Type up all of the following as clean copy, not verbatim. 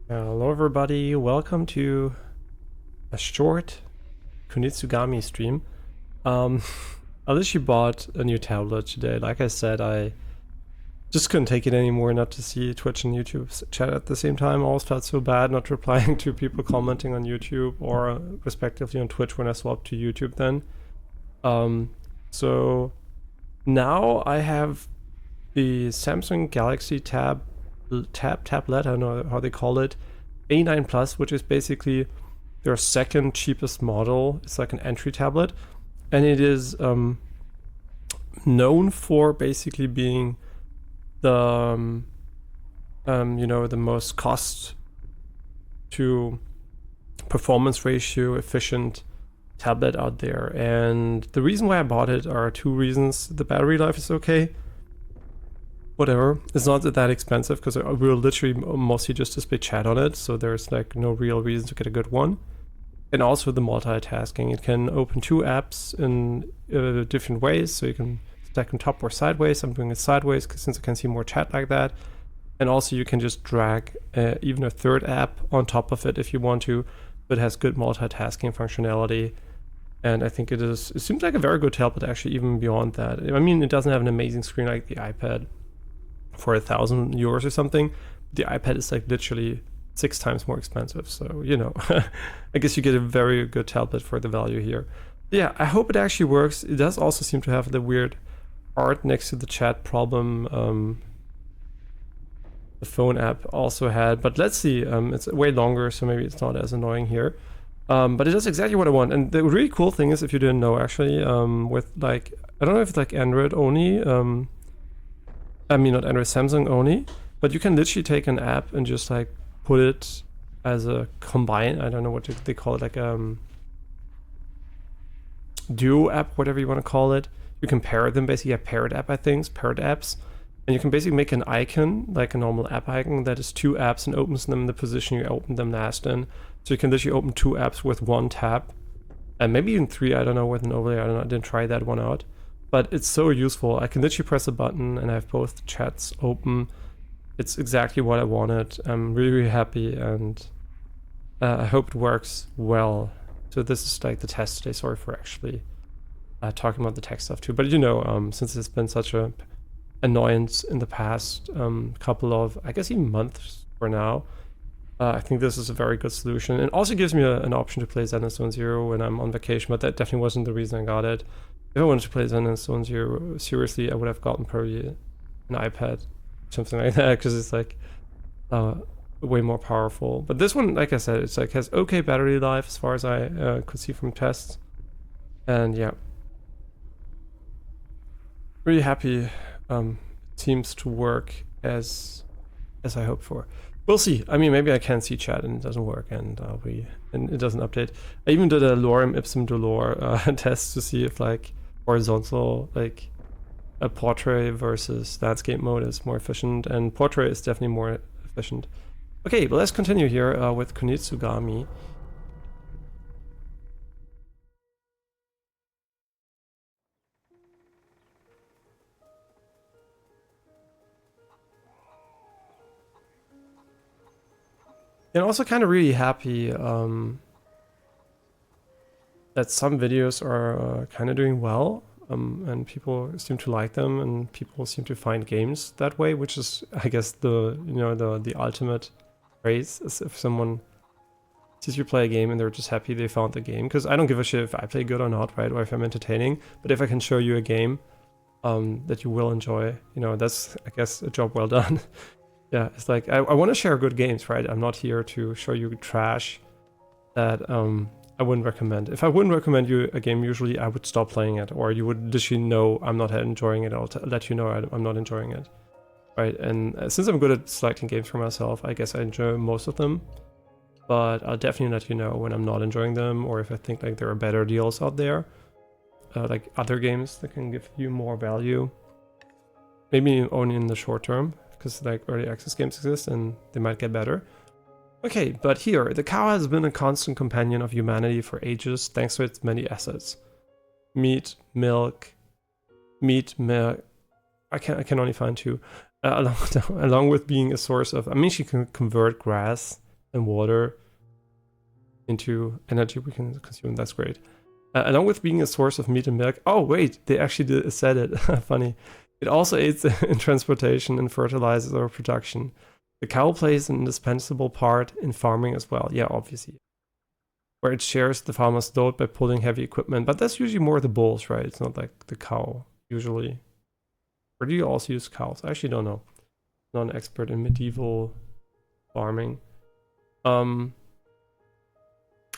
Hello everybody, welcome to a short Kunitsu-Gami stream. I literally bought a new tablet today. Like I said, I just couldn't take it anymore not to see Twitch and YouTube chat at the same time. I always felt so bad not replying to people commenting on YouTube or respectively on Twitch when I swapped to YouTube then. So now I have the Samsung Galaxy tablet, I don't know how they call it, A9 Plus, which is basically their second cheapest model. It's like an entry tablet, and it is known for basically being the the most cost to performance ratio efficient tablet out there. And the reason why I bought it are two reasons. The battery life is okay, whatever. It's not that expensive because we will literally mostly just display chat on it, so there's like no real reason to get a good one. And also the multitasking. It can open two apps in different ways, so you can stack on top or sideways. I'm doing it sideways since I can see more chat like that. And also you can just drag even a third app on top of it if you want to, but it has good multitasking functionality. And I think it seems like a very good tablet actually, even beyond that. I mean, it doesn't have an amazing screen like the iPad for €1,000 or something. The iPad is like literally 6 times more expensive, so I guess you get a very good tablet for the value here. Yeah, I hope it actually works. It does also seem to have the weird art next to the chat problem the phone app also had, but let's see. It's way longer, so maybe it's not as annoying here. But it does exactly what I want. And the really cool thing is, if you didn't know actually, with like, I don't know if it's like Android only, I mean, not Android, Samsung only, but you can literally take an app and just like put it as a combine, I don't know what they call it, like duo app, whatever you want to call it. You can pair them, basically a paired app, I think, paired apps. And you can basically make an icon, like a normal app icon, that is 2 apps and opens them in the position you opened them last in. So you can literally open 2 apps with 1 tap, and maybe even 3, I don't know, with an overlay, I don't know, I didn't try that one out. But it's so useful. I can literally press a button and I have both chats open. It's exactly what I wanted. I'm really, really happy, and I hope it works well. So this is like the test today. Sorry for actually talking about the tech stuff too. But since it's been such a annoyance in the past couple of, I guess, even months for now, I think this is a very good solution. It also gives me an option to play Zen Stone Zero when I'm on vacation, but that definitely wasn't the reason I got it. If I wanted to play Zen Stone Zero seriously, I would have gotten probably an iPad, something like that, because it's like way more powerful. But this one, like I said, it's like has okay battery life as far as I could see from tests, and yeah, really happy. It seems to work as I hoped for. We'll see. I mean, maybe I can see chat and it doesn't work, and it doesn't update. I even did a lorem ipsum dolor test to see if like horizontal, like a portrait versus landscape mode is more efficient, and portrait is definitely more efficient. Okay, but let's continue here with Kunitsu-Gami. And also kind of really happy that some videos are kind of doing well, and people seem to like them, and people seem to find games that way, which is, I guess, the ultimate praise, is if someone sees you play a game and they're just happy they found the game. Because I don't give a shit if I play good or not, right, or if I'm entertaining, but if I can show you a game that you will enjoy, that's, I guess, a job well done. Yeah, it's like, I want to share good games, right? I'm not here to show you trash that I wouldn't recommend. If I wouldn't recommend you a game, usually I would stop playing it, or you would literally know I'm not enjoying it. I'll let you know I'm not enjoying it, right? And since I'm good at selecting games for myself, I guess I enjoy most of them, but I'll definitely let you know when I'm not enjoying them, or if I think like there are better deals out there, like other games that can give you more value, maybe only in the short term, because like early access games exist and they might get better. Okay, but here, the cow has been a constant companion of humanity for ages thanks to its many assets. Meat, milk. I can only find 2. Along with being a source of, I mean, she can convert grass and water into energy we can consume. That's great. Along with being a source of meat and milk. Oh wait, they actually said it. Funny. It also aids in transportation and fertilizers or production. The cow plays an indispensable part in farming as well. Yeah, obviously. Where it shares the farmer's load by pulling heavy equipment. But that's usually more the bulls, right? It's not like the cow, usually. Or do you also use cows? I actually don't know. Not an expert in medieval farming. I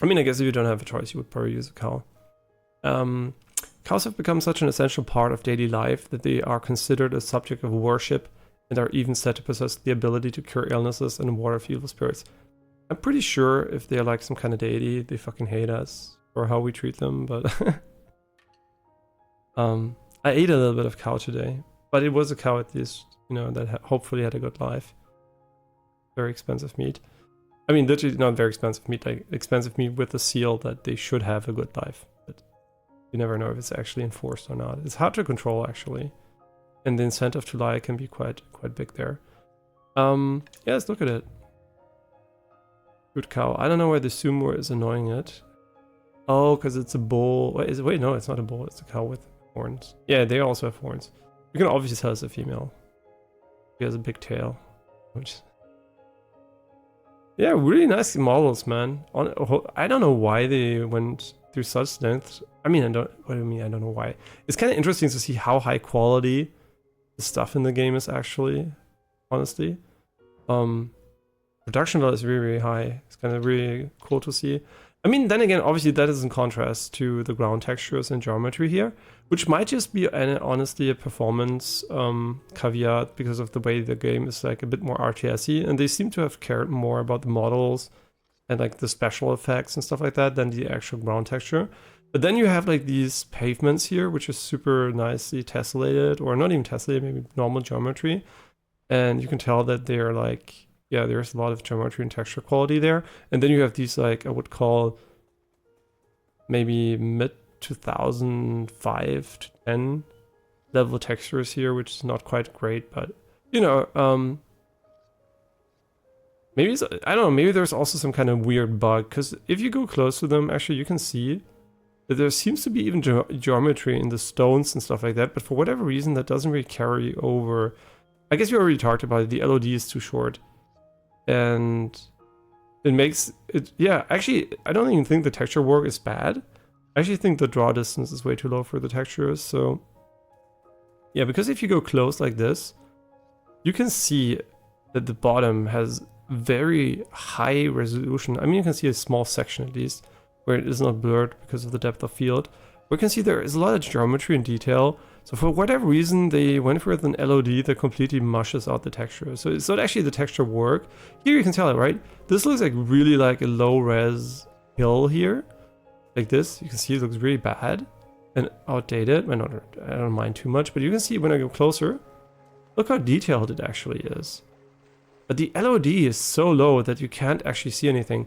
mean, I guess if you don't have a choice, you would probably use a cow. Cows have become such an essential part of daily life that they are considered a subject of worship and are even said to possess the ability to cure illnesses and ward off evil spirits. I'm pretty sure if they're like some kind of deity, they fucking hate us for how we treat them, but I ate a little bit of cow today, but it was a cow at least, you know, that hopefully had a good life. Very expensive meat. I mean, literally not very expensive meat, like expensive meat with the seal that they should have a good life. But you never know if it's actually enforced or not. It's hard to control actually. And the incentive to lie can be quite big there. Yeah, let's look at it. Good cow. I don't know why the sumo is annoying it. Oh, because it's a bull. Wait, no, it's not a bull. It's a cow with horns. Yeah, they also have horns. You can obviously tell it's a female. She has a big tail. Which... Yeah, really nice models, man. I don't know why they went through such lengths. I mean, what do you mean? I don't know why. It's kind of interesting to see how high quality the stuff in the game is actually, honestly. Production value is really, really high. It's kind of really cool to see. I mean, then again, obviously that is in contrast to the ground textures and geometry here, which might just be honestly a performance caveat because of the way the game is like a bit more RTS-y, and they seem to have cared more about the models and like the special effects and stuff like that than the actual ground texture. But then you have like these pavements here, which is super nicely tessellated, or not even tessellated, maybe normal geometry, and you can tell that they're like, yeah, there's a lot of geometry and texture quality there. And then you have these, like, I would call maybe mid 2005 to 10 level textures here, which is not quite great, but, you know, maybe it's, I don't know, maybe there's also some kind of weird bug, because if you go close to them, actually, you can see that there seems to be even geometry in the stones and stuff like that, but for whatever reason, that doesn't really carry over. I guess we already talked about it, the LOD is too short. And it makes it, yeah, actually, I don't even think the texture work is bad. I actually think the draw distance is way too low for the textures, so yeah, because if you go close like this, you can see that the bottom has very high resolution. I mean, you can see a small section at least, where it is not blurred because of the depth of field. We can see there is a lot of geometry and detail. So for whatever reason, they went with an LOD that completely mushes out the texture. So it's not actually the texture work. Here you can tell it, right? This looks like really like a low res hill here. Like this, you can see it looks really bad and outdated. I don't mind too much, but you can see when I go closer, look how detailed it actually is. But the LOD is so low that you can't actually see anything.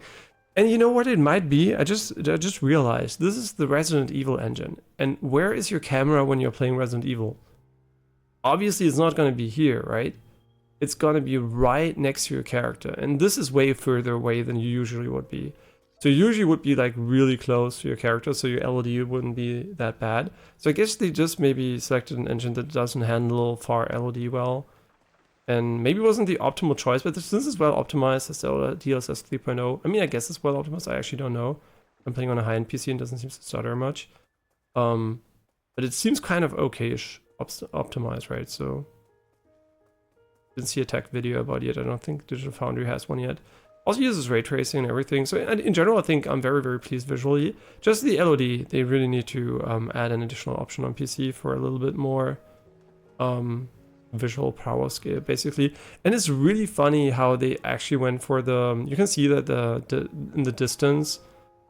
And you know what it might be? I just realized this is the Resident Evil engine. And where is your camera when you're playing Resident Evil? Obviously it's not going to be here, right? It's going to be right next to your character. And this is way further away than you usually would be. So you usually would be like really close to your character, so your LOD wouldn't be that bad. So I guess they just maybe selected an engine that doesn't handle far LOD well. And maybe it wasn't the optimal choice, but this is well optimized as the DLSS 3.0. I mean, I guess it's well optimized. I actually don't know. I'm playing on a high-end PC and doesn't seem to stutter much. But it seems kind of okay-ish optimized, right? So didn't see a tech video about it yet. I don't think Digital Foundry has one yet. Also uses ray tracing and everything. So in general, I think I'm very, very pleased visually. Just the LOD, they really need to add an additional option on PC for a little bit more visual power scale, basically. And it's really funny how they actually went for the, you can see that in the distance,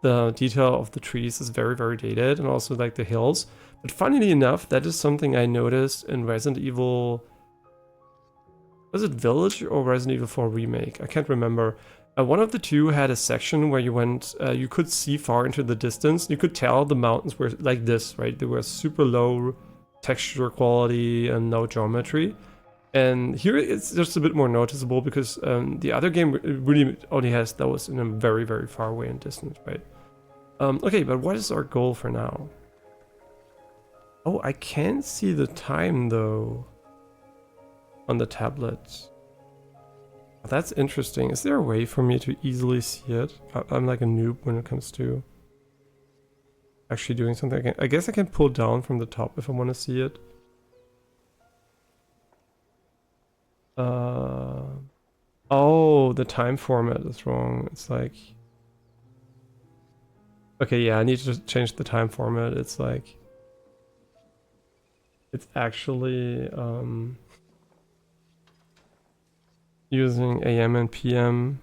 the detail of the trees is very, very dated, and also like the hills. But funnily enough, that is something I noticed in Resident Evil, was it Village or Resident Evil 4 Remake? I can't remember. One of the two had a section where you went, you could see far into the distance. You could tell the mountains were like this, right? They were super low texture quality and no geometry. And here it's just a bit more noticeable because the other game really only has those in a very, very far away in distance, right? Okay, but what is our goal for now? Oh, I can't see the time though on the tablet. That's interesting. Is there a way for me to easily see it? I'm like a noob when it comes to actually doing something. I guess I can pull down from the top if I want to see it. Oh, the time format is wrong. It's like... Okay, yeah, I need to change the time format. It's like... It's actually using AM and PM,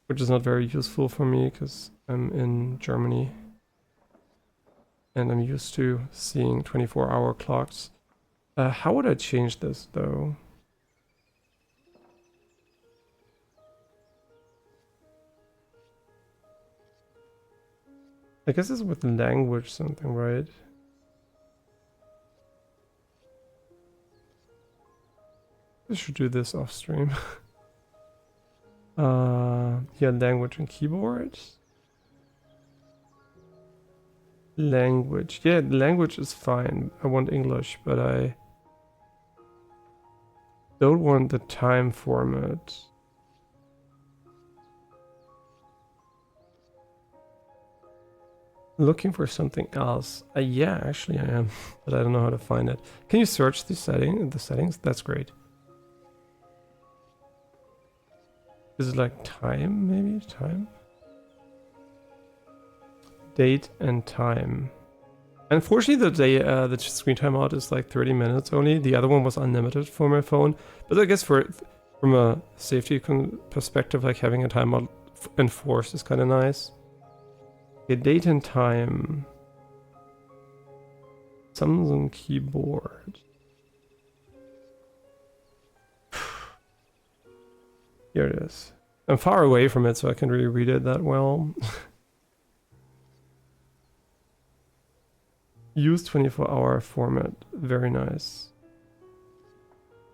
which is not very useful for me because I'm in Germany and I'm used to seeing 24-hour clocks. How would I change this though? I guess it's with language something, right? I should do this off stream. Yeah, language and keyboard. Language. Yeah, language is fine. I want English, but I don't want the time format. Looking for something else. Yeah, actually I am, but I don't know how to find it. Can you search the settings? That's great. Is it like time, maybe? Time? Date and time. Unfortunately, the screen timeout is like 30 minutes only. The other one was unlimited for my phone. But I guess from a safety perspective, like having a timeout enforced is kind of nice. Okay, date and time. Sums on keyboard. Here it is. I'm far away from it, so I can't really read it that well. Use 24-hour format. Very nice.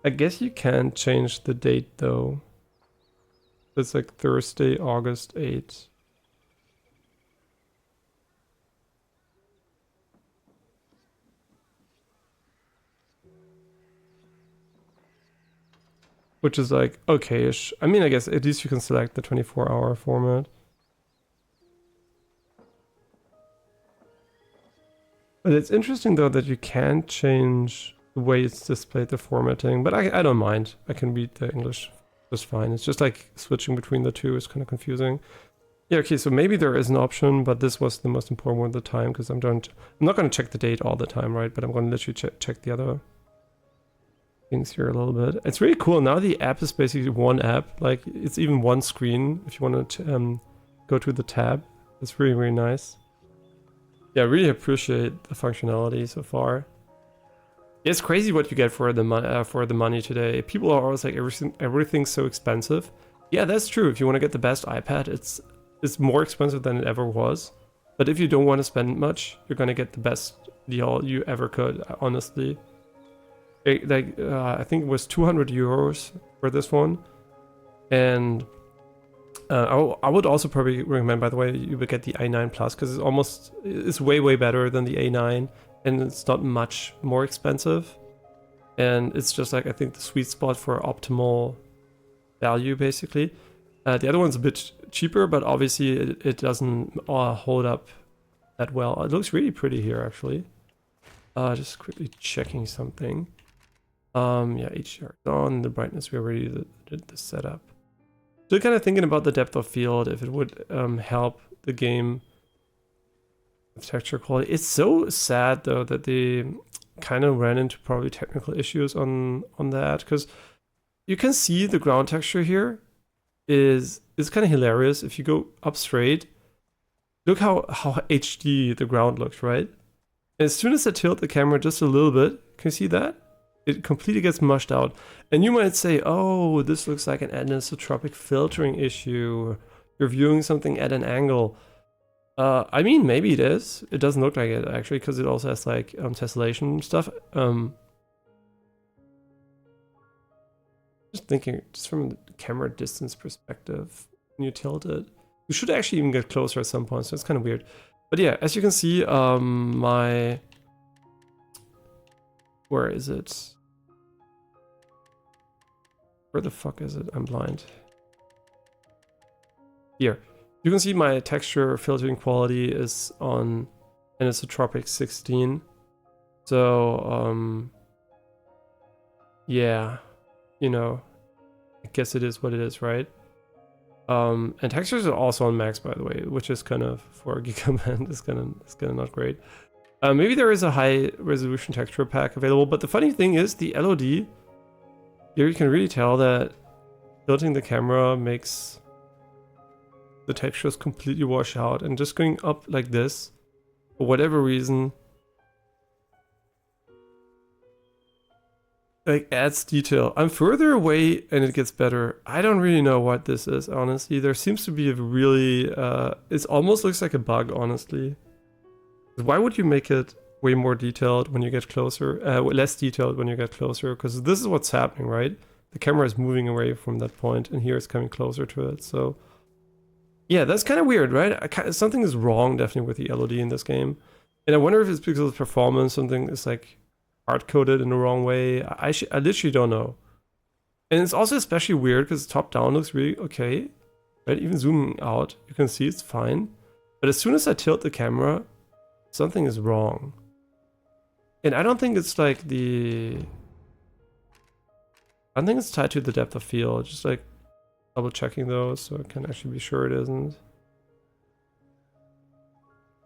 I guess you can change the date though. It's like Thursday, August 8th. Which is like okay-ish. I mean, I guess at least you can select the 24-hour format. But it's interesting though that you can change the way it's displayed, the formatting. But I don't mind. I can read the English just fine. It's just like switching between the two is kind of confusing. Yeah, okay, so maybe there is an option, but this was the most important one at the time because I'm not going to check the date all the time, right? But I'm going to literally check the other things here a little bit. It's really cool. Now the app is basically one app. Like it's even one screen if you want to go to the tab. It's really, really nice. Yeah, I really appreciate the functionality so far. It's crazy what you get for the money today. People are always like everything's so expensive. Yeah, that's true. If you want to get the best iPad, it's more expensive than it ever was. But if you don't want to spend much, you're gonna get the best deal you ever could. Honestly. I think it was 200 euros for this one, and I would also probably recommend, by the way, you would get the A9 Plus because it's way better than the A9, and it's not much more expensive, and it's just like I think the sweet spot for optimal value basically. The other one's a bit cheaper, but obviously it doesn't hold up that well. It looks really pretty here actually. Just quickly checking something. Yeah, HDR is on, the brightness we already did the setup. Still kind of thinking about the depth of field, if it would help the game with texture quality. It's so sad though that they kind of ran into probably technical issues on that, because you can see the ground texture here is kind of hilarious. If you go up straight, look how HD the ground looks, right? And as soon as I tilt the camera just a little bit, can you see that? It completely gets mushed out. And you might say, oh, this looks like an anisotropic filtering issue. You're viewing something at an angle. I mean, maybe it is. It doesn't look like it, actually, because it also has, like, tessellation stuff. Just thinking, just from the camera distance perspective, when you tilt it, you should actually even get closer at some point, so it's kind of weird. But yeah, as you can see, my... Where is it? Where the fuck is it? I'm blind. Here. You can see my texture filtering quality is on anisotropic 16. So, yeah, you know, I guess it is what it is, right? And textures are also on max, by the way, which is kind of, for a Gigaman, is kind of not great. Maybe there is a high resolution texture pack available, but the funny thing is the LOD, here you can really tell that tilting the camera makes the textures completely wash out, and just going up like this, for whatever reason, like adds detail. I'm further away and it gets better. I don't really know what this is, honestly. There seems to be a really, it almost looks like a bug, honestly. Why would you make it way more detailed when you get closer, less detailed when you get closer? Because this is what's happening, right? The camera is moving away from that point and here it's coming closer to it, so. Yeah, that's kind of weird, right? Something is wrong definitely with the LOD in this game. And I wonder if it's because of performance, something is like hard-coded in the wrong way. I literally don't know. And it's also especially weird because top-down looks really okay. Right? Even zooming out, you can see it's fine. But as soon as I tilt the camera, something is wrong. And I don't think it's like I don't think it's tied to the depth of field, just like double checking those so I can actually be sure it isn't.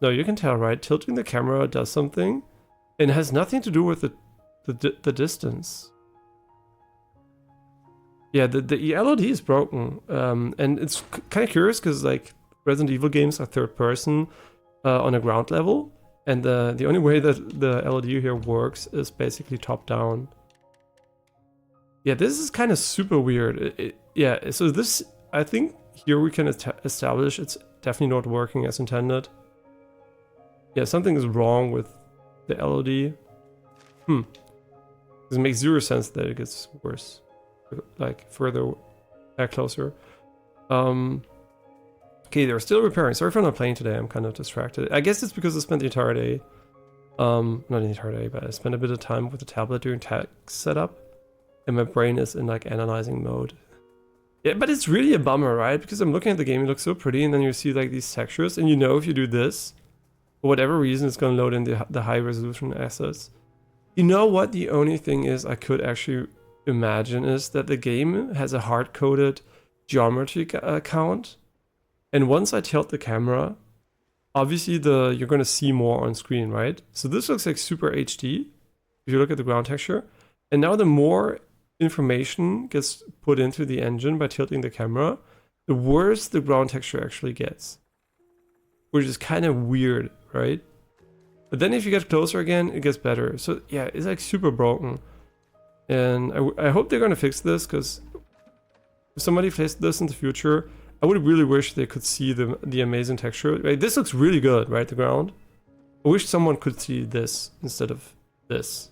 No, you can tell, right? Tilting the camera does something and it has nothing to do with the distance. Yeah, the LOD is broken. And it's kind of curious because like Resident Evil games are third person on a ground level. And the only way that the LOD here works is basically top down. Yeah, this is kind of super weird. Yeah, so this, I think here we can establish it's definitely not working as intended. Yeah, something is wrong with the LOD. It makes zero sense that it gets worse. Like further closer. Okay, they're still repairing. Sorry for not playing today, I'm kind of distracted. I guess it's because I spent the entire day, not the entire day, but I spent a bit of time with the tablet doing task setup. And my brain is in like analyzing mode. Yeah, but it's really a bummer, right? Because I'm looking at the game, it looks so pretty, and then you see like these textures, and you know if you do this, for whatever reason, it's gonna load in the high resolution assets. You know what the only thing is I could actually imagine is that the game has a hard-coded geometry count, and once I tilt the camera, obviously you're gonna see more on screen, right? So this looks like super HD, if you look at the ground texture, and now the more information gets put into the engine by tilting the camera, the worse the ground texture actually gets. Which is kind of weird, right? But then if you get closer again, it gets better. So yeah, it's like super broken. And I hope they're gonna fix this, because if somebody fixed this in the future, I would really wish they could see the amazing texture. Right? This looks really good, right, the ground? I wish someone could see this instead of this.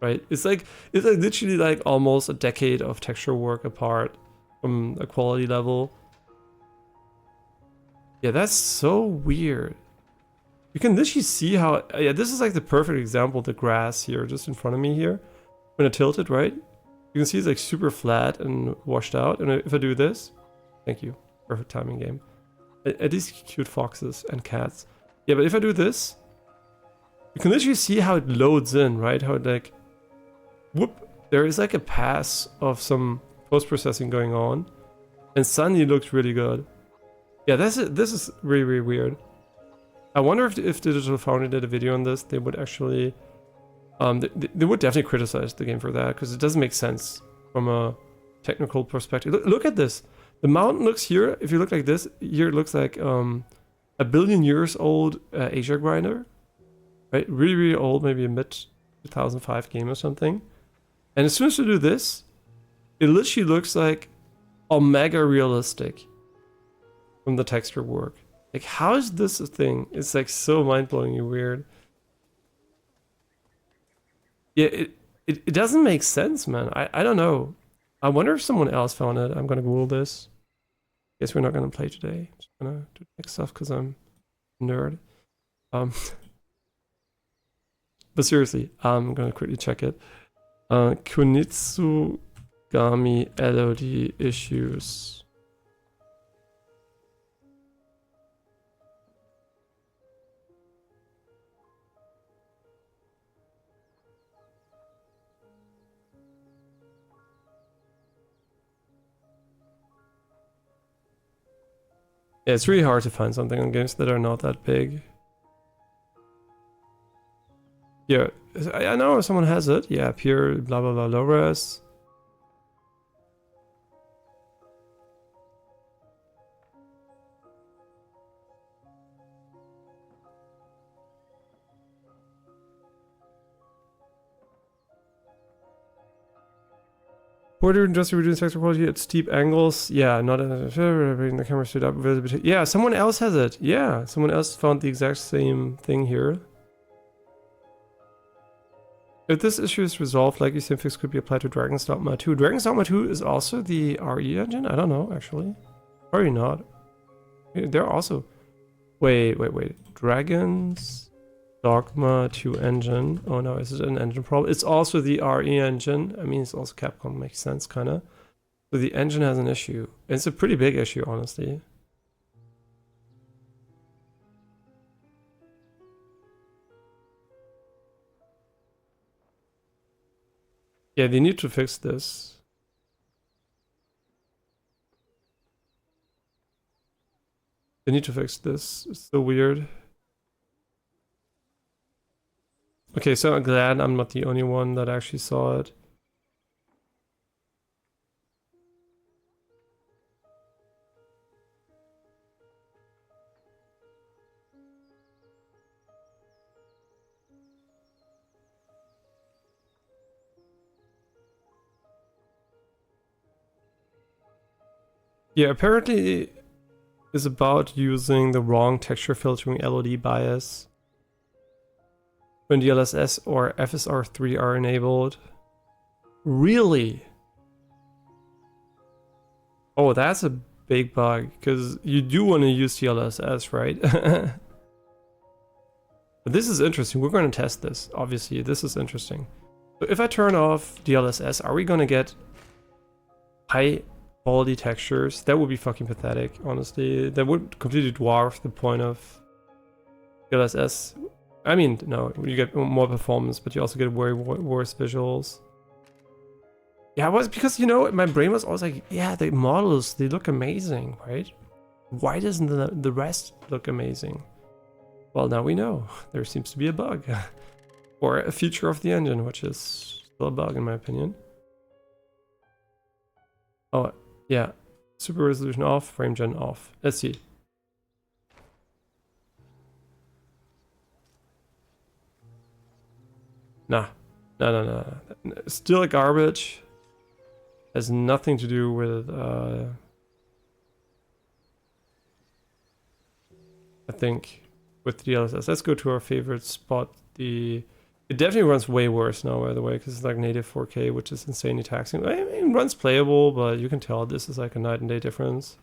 Right? It's like literally like almost a decade of texture work apart from a quality level. Yeah, that's so weird. You can literally see how, yeah, this is like the perfect example of the grass here, just in front of me here. When I tilt it, right? You can see it's like super flat and washed out. And if I do this, thank you, perfect timing game. At these cute foxes and cats. Yeah, but if I do this, you can literally see how it loads in, right? How it like, whoop, there is like a pass of some post-processing going on, and suddenly it looks really good. Yeah, this is really, really weird. I wonder if Digital Foundry did a video on this, they would actually, they would definitely criticize the game for that, because it doesn't make sense from a technical perspective. Look at this. The mountain looks here, if you look like this, here it looks like a billion years old Asia grinder, right? Really, really old, maybe a mid-2005 game or something. And as soon as you do this, it literally looks like omega realistic from the texture work. Like, how is this a thing? It's like so mind-blowingly weird. Yeah, it doesn't make sense, man. I don't know. I wonder if someone else found it. I'm gonna Google this. Guess we're not gonna play today. I'm just gonna do tech stuff because I'm a nerd. But seriously, I'm gonna quickly check it. Kunitsu-Gami LOD issues. Yeah, it's really hard to find something on games that are not that big. Yeah, I know someone has it. Yeah, pure blah blah blah low res. Border just reduce texture quality at steep angles. Yeah, not bring the camera straight up. Yeah, someone else has it. Yeah, someone else found the exact same thing here. If this issue is resolved, likely same fix could be applied to Dragon's Dogma 2. Dragon's Dogma 2 is also the RE engine? I don't know, actually. Probably not. They're also... Wait. Dragon's Dogma 2 engine. Oh no, is it an engine problem? It's also the RE engine. I mean, it's also Capcom, makes sense, kind of. So the engine has an issue. It's a pretty big issue, honestly. Yeah, they need to fix this. They need to fix this. It's so weird. Okay, so I'm glad I'm not the only one that actually saw it. Yeah, apparently it's about using the wrong texture filtering LOD bias when DLSS or FSR3 are enabled. Really? Oh, that's a big bug, because you do want to use DLSS, right? But this is interesting. We're going to test this. Obviously, this is interesting. So if I turn off DLSS, are we going to get high quality textures? That would be fucking pathetic, honestly. That would completely dwarf the point of DLSS. I mean, no, you get more performance, but you also get way worse visuals. Yeah, it was because, you know, my brain was always like, yeah, the models, they look amazing, right? Why doesn't the rest look amazing? Well, now we know. There seems to be a bug. Or a feature of the engine, which is still a bug in my opinion. Oh, yeah. Super resolution off, frame gen off. Let's see. Nah. No. Still a garbage. Has nothing to do with, I think, with DLSS. Let's go to our favorite spot. It definitely runs way worse now, by the way, because it's like native 4K, which is insanely taxing. I mean, it runs playable, but you can tell this is like a night and day difference.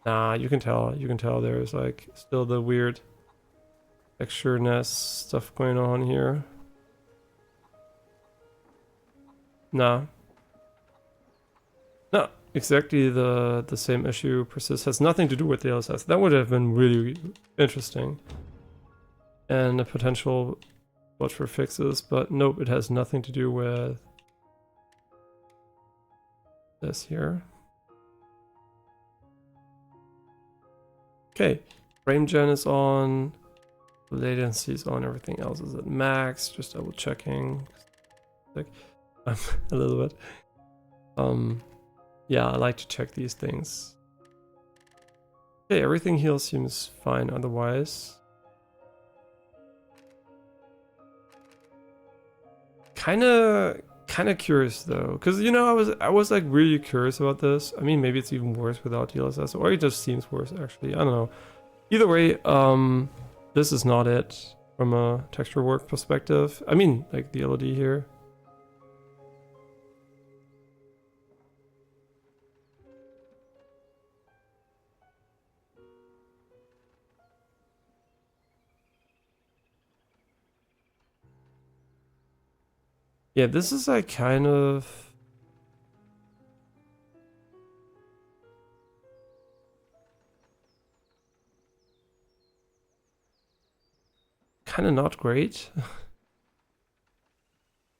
Nah, you can tell there's like still the weird texture-ness stuff going on here. Nah. No, exactly the same issue persists. Has nothing to do with the DLSS. That would have been really interesting. And a potential watch for fixes, but nope, it has nothing to do with this here. Okay, frame gen is on, latency is on, everything else is at max. Just double checking. Like, a little bit. Yeah, I like to check these things. Okay, everything here seems fine otherwise. Kind of curious though, because you know I was like really curious about this. I mean, maybe it's even worse without DLSS, or it just seems worse actually. I don't know. Either way, this is not it from a texture work perspective. I mean, like the LOD here. Yeah, this is like kind of... kind of not great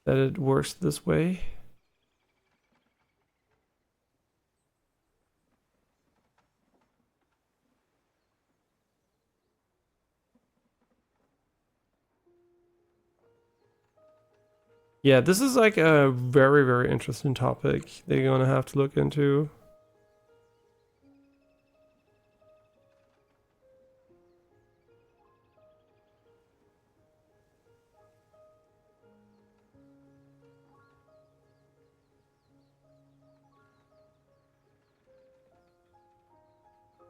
that it works this way. Yeah, this is like a very, very interesting topic they're gonna have to look into.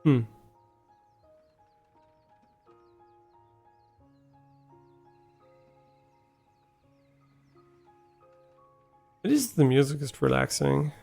Hmm. At least the music is relaxing.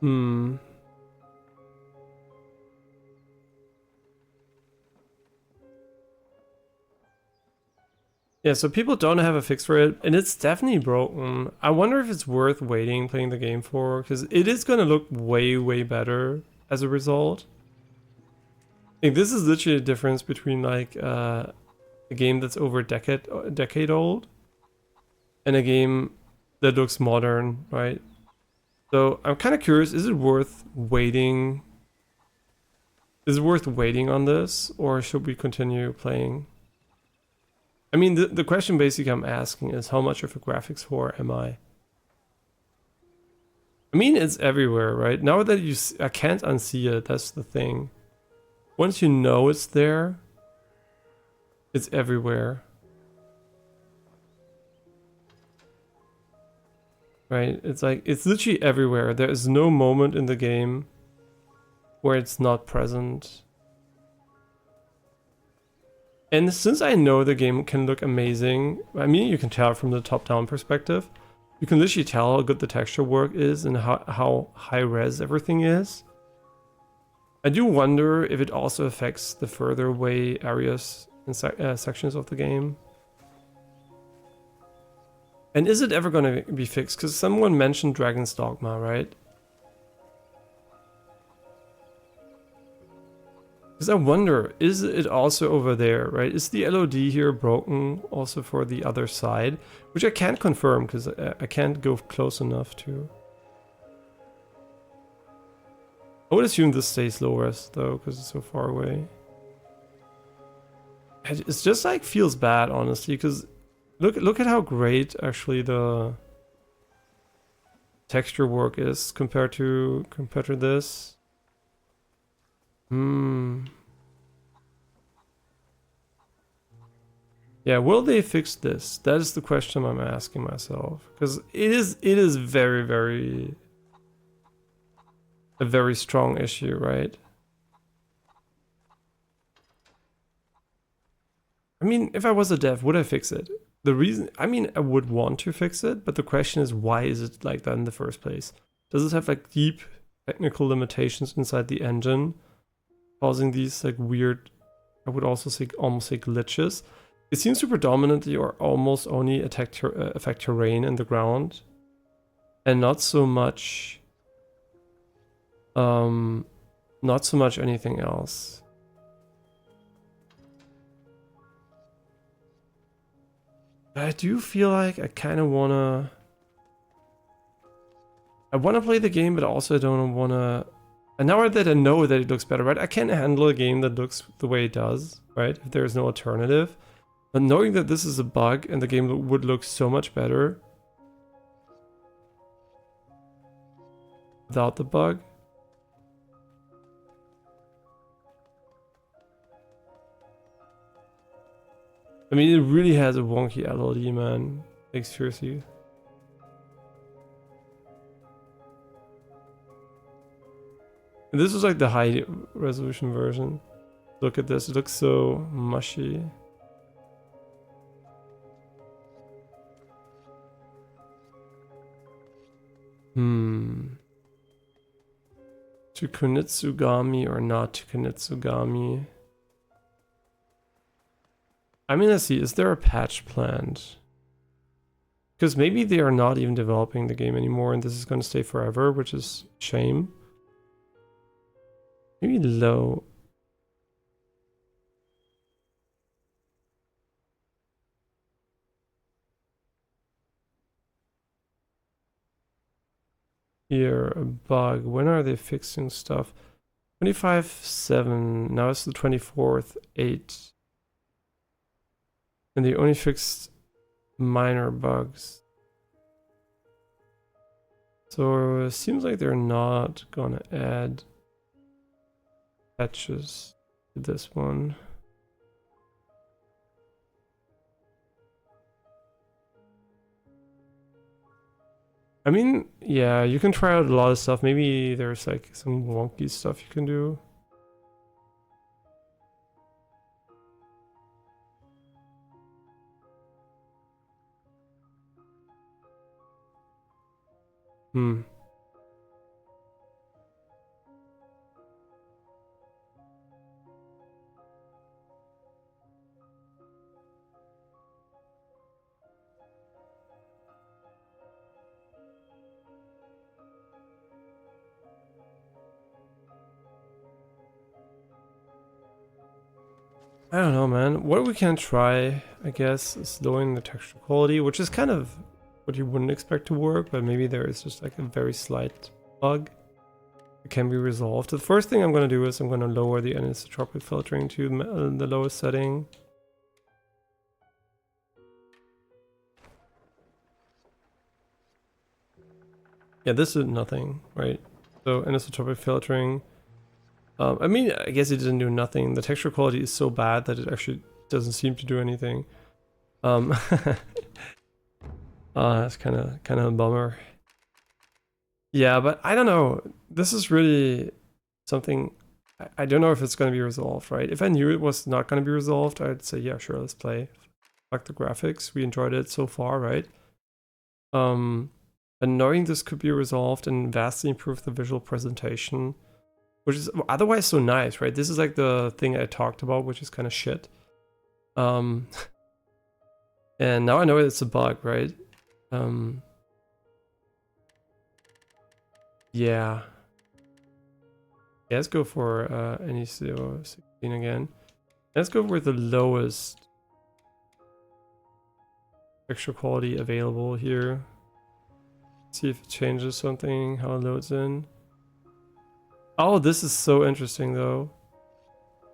Hmm. Yeah, so people don't have a fix for it, and it's definitely broken. I wonder if it's worth waiting playing the game for, because it is going to look way, way better as a result. I think this is literally a difference between like a game that's over a decade old and a game that looks modern, right? So I'm kind of curious, is it worth waiting? Is it worth waiting on this, or should we continue playing? I mean, the question basically I'm asking is how much of a graphics whore am I? I mean, it's everywhere, right? Now that I can't unsee it, that's the thing. Once you know it's there, it's everywhere. Right? It's like, it's literally everywhere. There is no moment in the game where it's not present. And since I know the game can look amazing, I mean, you can tell from the top-down perspective. You can literally tell how good the texture work is and how high-res everything is. I do wonder if it also affects the further away areas and sections of the game. And is it ever going to be fixed? Because someone mentioned Dragon's Dogma, right? Because I wonder, is it also over there, right? Is the LOD here broken also for the other side? Which I can't confirm because I can't go close enough to. I would assume this stays low res though, because it's so far away. It's just like feels bad, honestly, because look at how great actually the texture work is compared to this. Yeah, will they fix this? That is the question I'm asking myself, because it is very, very a very strong issue, right? I mean, if I was a dev, would I fix it? The reason, I mean, I would want to fix it, but the question is, why is it like that in the first place? Does it have like deep technical limitations inside the engine, causing these like weird, I would also say almost say glitches? It seems to predominantly or almost only affect terrain and the ground, and not so much anything else. But I do feel like I kind of I wanna play the game, but also I don't wanna. And now that I know that it looks better, right? I can't handle a game that looks the way it does, right? If there's no alternative. But knowing that this is a bug and the game would look so much better without the bug. I mean, it really has a wonky LOD, man. Like, seriously. And this was like the high resolution version. Look at this, it looks so mushy. To Kunitsu-Gami or not to Kunitsu-Gami? I mean, let's see, is there a patch planned? Because maybe they are not even developing the game anymore and this is going to stay forever, which is a shame. Maybe low. Here, a bug. When are they fixing stuff? 25/7. Now it's the 24th, 8. And they only fixed minor bugs. So it seems like they're not gonna add patches to this one. I mean, yeah, you can try out a lot of stuff. Maybe there's like some wonky stuff you can do. I don't know, man. What we can try, I guess, is lowering the texture quality, which is kind of what you wouldn't expect to work, but maybe there is just like a very slight bug that can be resolved. The first thing I'm going to do is I'm going to lower the anisotropic filtering to the lowest setting. Yeah, this is nothing, right? So anisotropic filtering. I mean, I guess it didn't do nothing. The texture quality is so bad that it actually doesn't seem to do anything. That's kind of a bummer. Yeah, but I don't know. This is really something. I don't know if it's going to be resolved, right? If I knew it was not going to be resolved, I'd say, yeah, sure, let's play. Fuck the graphics. We enjoyed it so far, right? And knowing this could be resolved and vastly improve the visual presentation, which is otherwise so nice, right? This is like the thing I talked about, which is kind of shit. And now I know it's a bug, right? Yeah. Let's go for NECO 16 again. Let's go with the lowest texture quality available here. See if it changes something, how it loads in. Oh, this is so interesting though.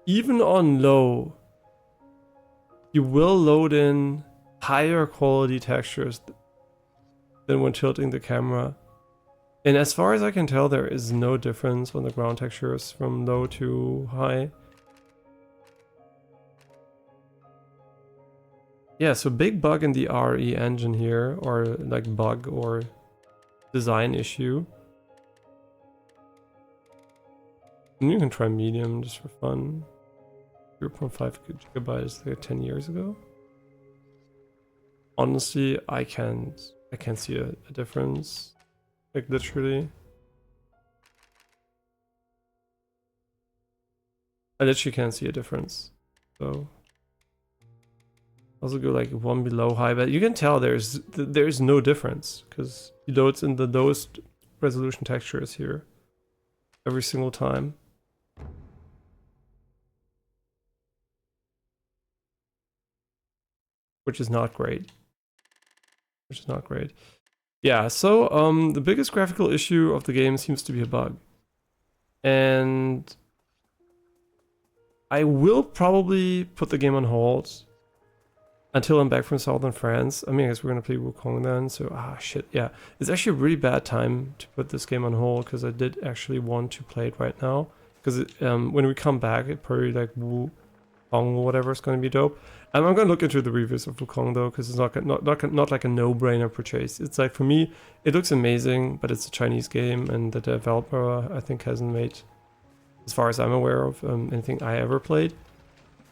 Even on low, you will load in higher quality textures than when tilting the camera. And as far as I can tell, there is no difference on the ground textures from low to high. Yeah, so big bug in the RE engine here, or like bug or design issue. And you can try medium just for fun. 0.5 gigabytes like 10 years ago. Honestly, I can't see a difference. Like literally. I literally can't see a difference. So also go like one below high, but you can tell there's no difference because he loads in the lowest resolution textures here every single time. Which is not great. Yeah, so the biggest graphical issue of the game seems to be a bug. And I will probably put the game on hold until I'm back from southern France. I mean, I guess we're gonna play Wukong then, so shit, yeah. It's actually a really bad time to put this game on hold because I did actually want to play it right now. Because when we come back, it probably like Wukong or whatever is gonna be dope. I'm gonna look into the reviews of Wukong though, because it's not like a no-brainer purchase. It's like, for me, it looks amazing, but it's a Chinese game, and the developer I think hasn't made as far as I'm aware of anything I ever played.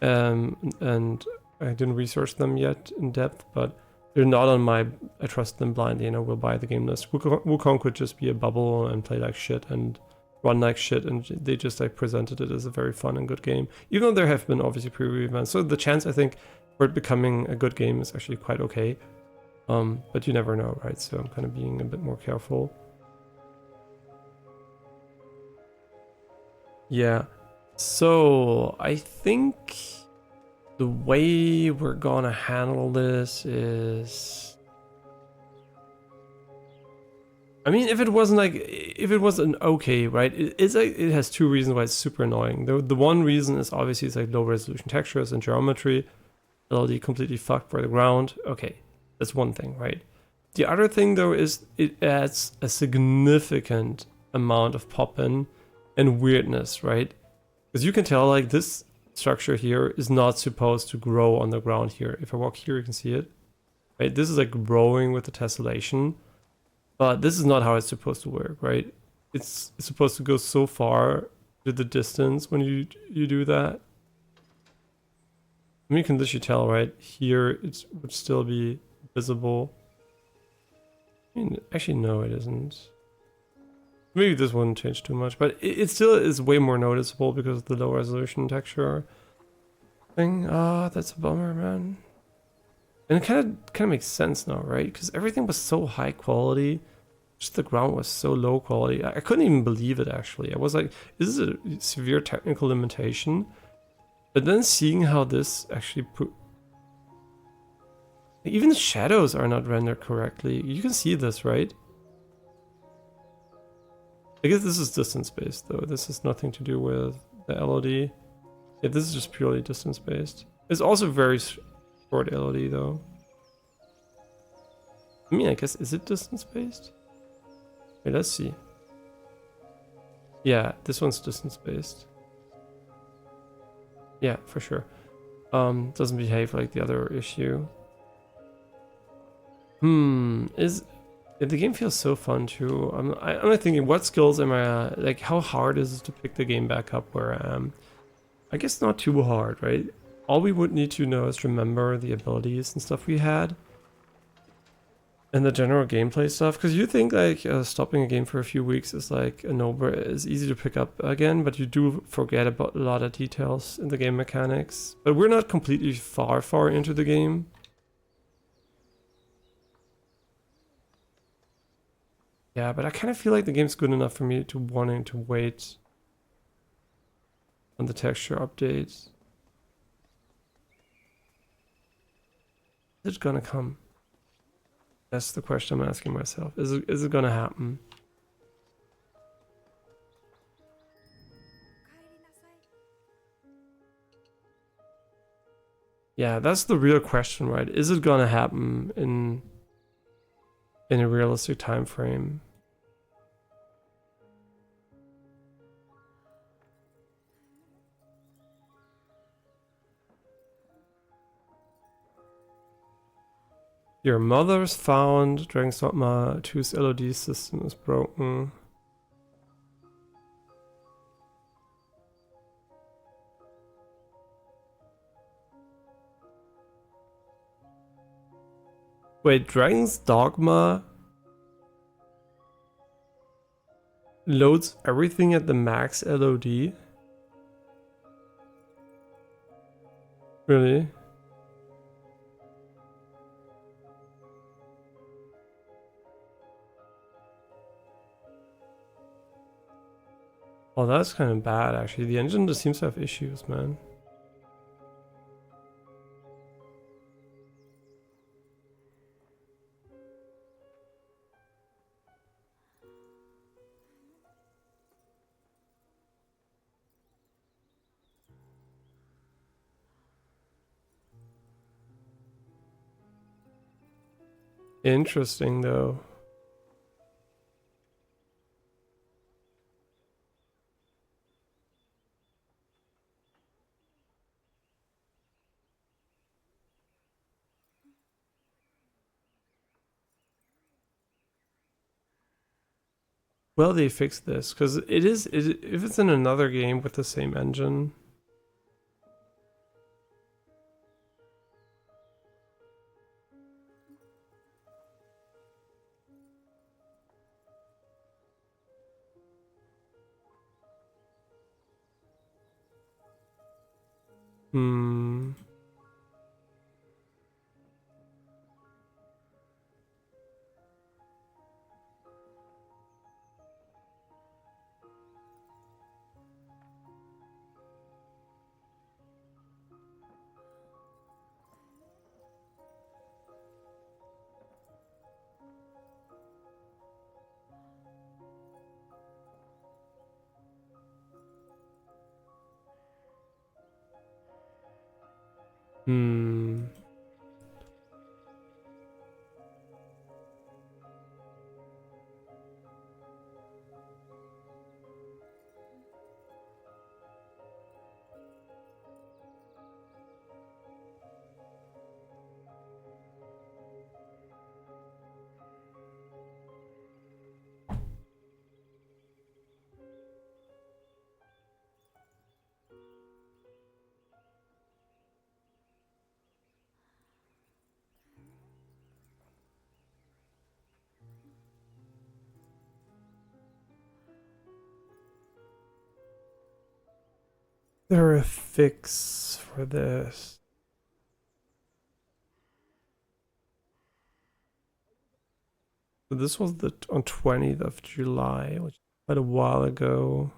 And I didn't research them yet in depth, but they're not on my I trust them blindly and I will buy the game list. Wukong could just be a bubble and play like shit and run like shit, and they just like presented it as a very fun and good game, even though there have been obviously preview events. So the chance, I think, for it becoming a good game is actually quite okay. But you never know, right? So I'm kind of being a bit more careful. Yeah. So I think the way we're gonna handle this is, I mean, if it wasn't okay, right? It's like, it has two reasons why it's super annoying. The one reason is obviously it's like low resolution textures and geometry. LOD completely fucked by the ground. Okay, that's one thing, right? The other thing though is it adds a significant amount of pop-in and weirdness, right? Because you can tell like this structure here is not supposed to grow on the ground here. If I walk here, you can see it. Right? This is like growing with the tessellation, but this is not how it's supposed to work, right? It's supposed to go so far to the distance when you do that. I mean, you can literally tell, right? Here it would still be visible. I mean, actually, no, it isn't. Maybe this wouldn't change too much, but it still is way more noticeable because of the low resolution texture thing. Ah, that's a bummer, man. And it kind of makes sense now, right? Because everything was so high quality, just the ground was so low quality. I couldn't even believe it, actually. I was like, is this a severe technical limitation? But then seeing how this actually even the shadows are not rendered correctly. You can see this, right? I guess this is distance based though. This has nothing to do with the LOD. Yeah, this is just purely distance based. It's also very short LOD though. I mean, I guess, is it distance based? Wait, let's see. Yeah, this one's distance based. Yeah, for sure. Doesn't behave like the other issue. The game feels so fun too. I'm thinking, what skills am I, like, how hard is it to pick the game back up where I am? I guess not too hard, right? All we would need to know is remember the abilities and stuff we had. And the general gameplay stuff, because you think like stopping a game for a few weeks is like is easy to pick up again, but you do forget about a lot of details in the game mechanics. But we're not completely far into the game. Yeah, but I kind of feel like the game's good enough for me to wanting to wait on the texture updates. Is it gonna come? That's the question I'm asking myself. Is it gonna happen? Yeah, that's the real question, right? Is it gonna happen in a realistic time frame? Your mother's found Dragon's Dogma 2's LOD system is broken. Wait, Dragon's Dogma loads everything at the max LOD? Really? Oh, that's kind of bad, actually. The engine just seems to have issues, man. Interesting, though. well they fix this, because if it's in another game with the same engine. Hmm. Hmm. There a fix for this? So this was on 20th of July, which is quite a while ago.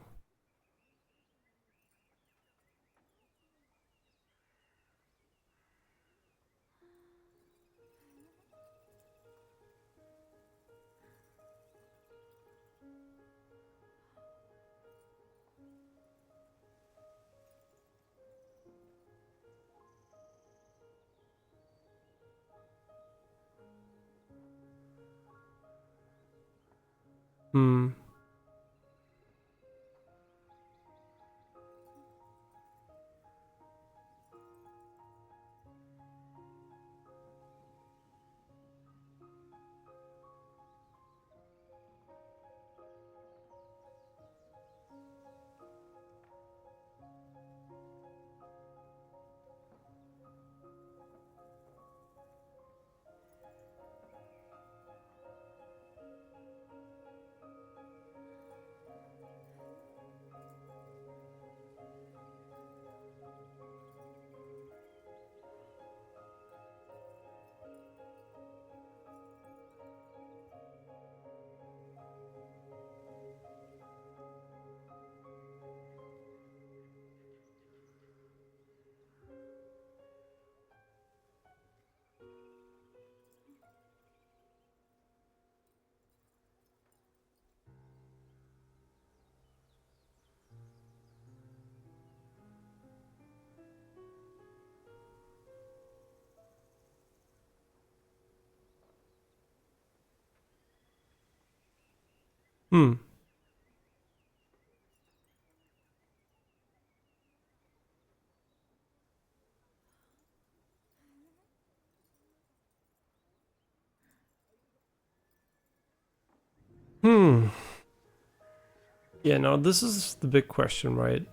Hmm. Hmm. Hmm. Yeah, now this is the big question, right?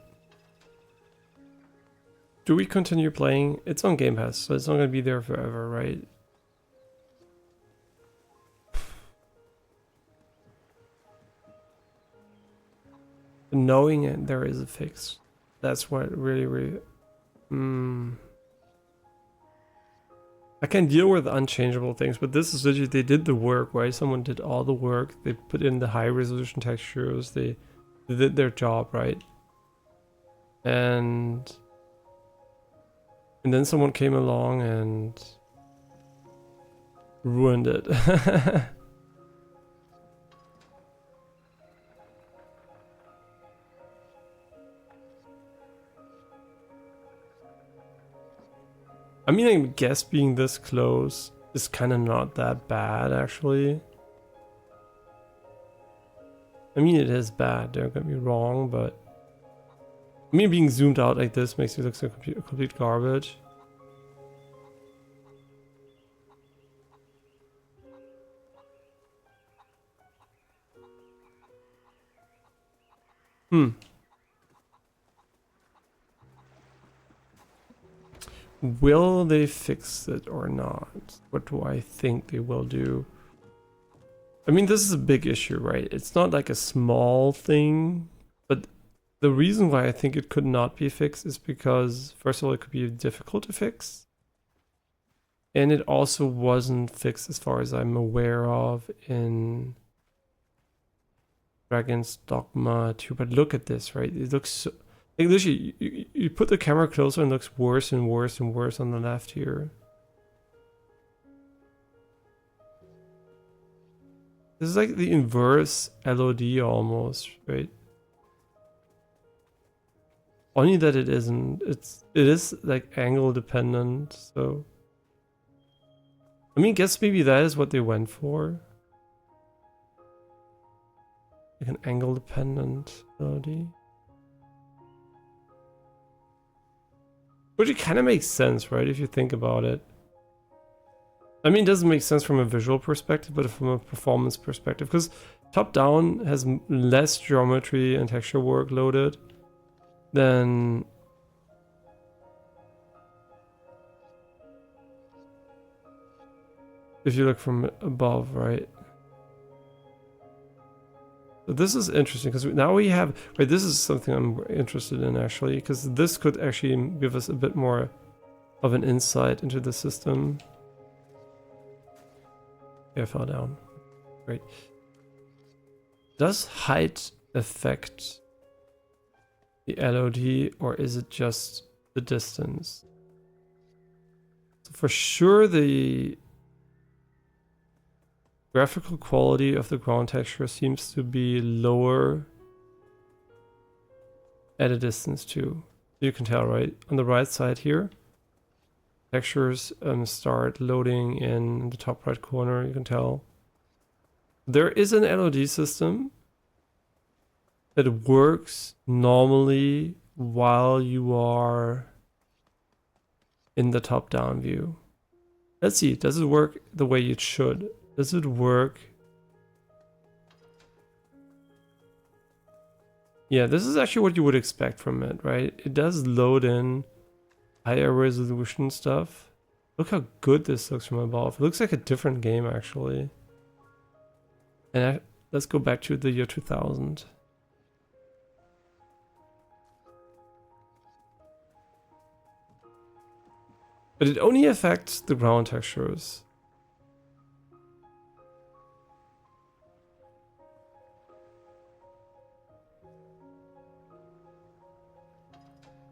Do we continue playing? It's on Game Pass, so it's not gonna be there forever, right? Knowing it, there is a fix. That's what really. Hmm. I can deal with unchangeable things, but this is literally, they did the work, right? Someone did all the work. They put in the high resolution textures. They did their job, right? And then someone came along and ruined it. I mean, I guess being this close is kind of not that bad, actually. I mean, it is bad, don't get me wrong, but I mean, being zoomed out like this makes it look like complete garbage. Hmm. Will they fix it or not? What do I think they will do? I mean, this is a big issue, right? It's not like a small thing, but the reason why I think it could not be fixed is because, first of all, it could be difficult to fix. And it also wasn't fixed as far as I'm aware of in Dragon's Dogma 2. But look at this, right? It looks so... Like, literally, you put the camera closer and it looks worse and worse and worse on the left here. This is like the inverse LOD almost, right? Only that it isn't. It is like angle dependent, so... I mean, guess maybe that is what they went for. Like an angle dependent LOD. Which it kind of makes sense, right? If you think about it. I mean, it doesn't make sense from a visual perspective, but from a performance perspective. Because top-down has less geometry and texture work loaded than... if you look from above, right? So this is interesting because now we have... Right, this is something I'm interested in actually, because this could actually give us a bit more of an insight into the system. Yeah, I fell down. Great. Does height affect the LOD or is it just the distance? So for sure the graphical quality of the ground texture seems to be lower at a distance too. You can tell, right? On the right side here, textures start loading in the top right corner, you can tell. There is an LOD system that works normally while you are in the top-down view. Let's see, does it work the way it should? Does it work? Yeah, this is actually what you would expect from it, right? It does load in higher resolution stuff. Look how good this looks from above. It looks like a different game, actually. And let's go back to the year 2000. But it only affects the ground textures.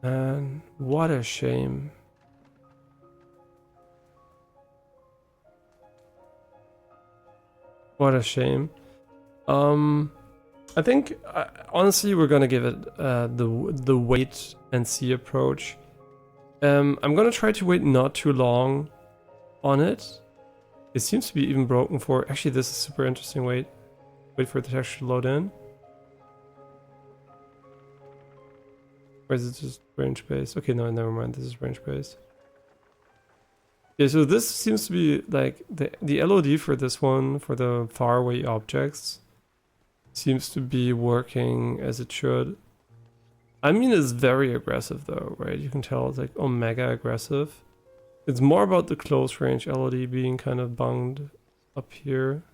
And what a shame. What a shame. I think honestly we're gonna give it the wait and see approach. I'm gonna try to wait not too long on it. It seems to be even broken for... Actually, this is super interesting. Wait for the texture to load in. Or is it just range based? Okay, no, never mind. This is range based. Yeah, so this seems to be like the LOD for this one, for the faraway objects, seems to be working as it should. I mean, it's very aggressive though, right? You can tell it's like omega aggressive. It's more about the close range LOD being kind of bunged up here.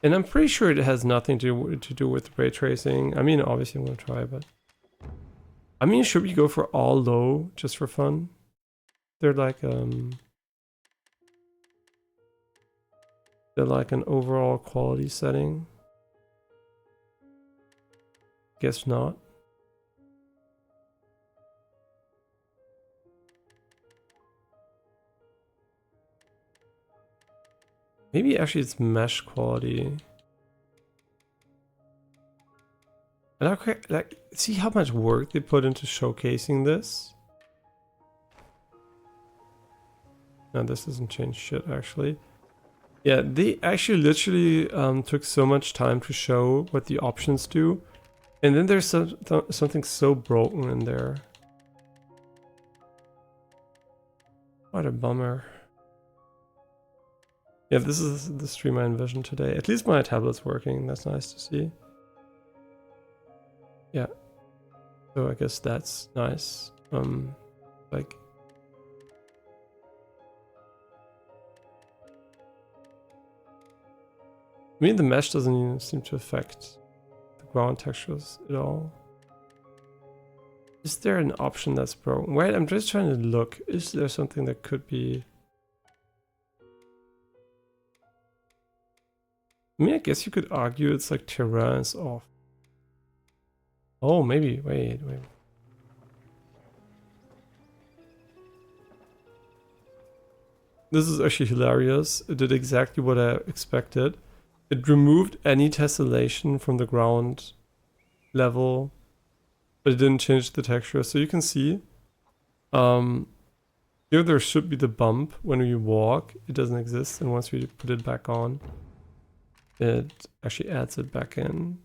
And I'm pretty sure it has nothing to do with ray tracing. I mean, obviously I'm gonna try, but... I mean, should we go for all low just for fun? They're like an overall quality setting. Guess not. Maybe actually it's mesh quality. And like, see how much work they put into showcasing this? No, this doesn't change shit actually. Yeah, they actually literally took so much time to show what the options do. And then there's something so broken in there. What a bummer. Yeah, this is the stream I envisioned today. At least my tablet's working. That's nice to see. Yeah. So I guess that's nice. Like. I mean, the mesh doesn't even seem to affect the ground textures at all. Is there an option that's broken? Wait, I'm just trying to look. Is there something that could be... I mean, I guess you could argue it's like terrain is off. Oh, maybe. Wait. This is actually hilarious. It did exactly what I expected. It removed any tessellation from the ground level, but it didn't change the texture. So you can see, here there should be the bump when we walk. It doesn't exist, and once we put it back on, it actually adds it back in.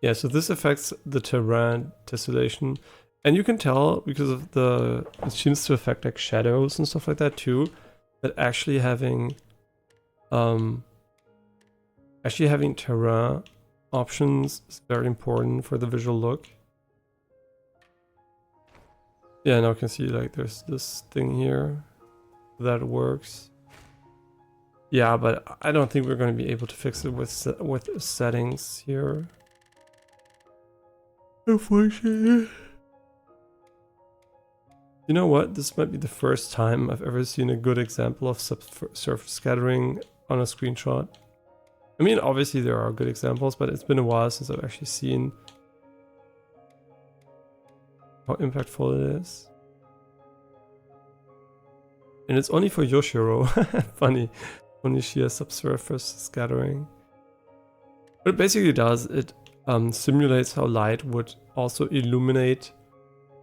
Yeah, so this affects the terrain tessellation. And you can tell because of the, it seems to affect like shadows and stuff like that too, that actually having terrain options is very important for the visual look. Yeah, now you can see like there's this thing here that works. Yeah, but I don't think we're going to be able to fix it with settings here. Unfortunately. You know what? This might be the first time I've ever seen a good example of surface scattering on a screenshot. I mean, obviously there are good examples, but it's been a while since I've actually seen how impactful it is. And it's only for Yoshiro. Funny. Only she has subsurface scattering. What it basically does, it simulates how light would also illuminate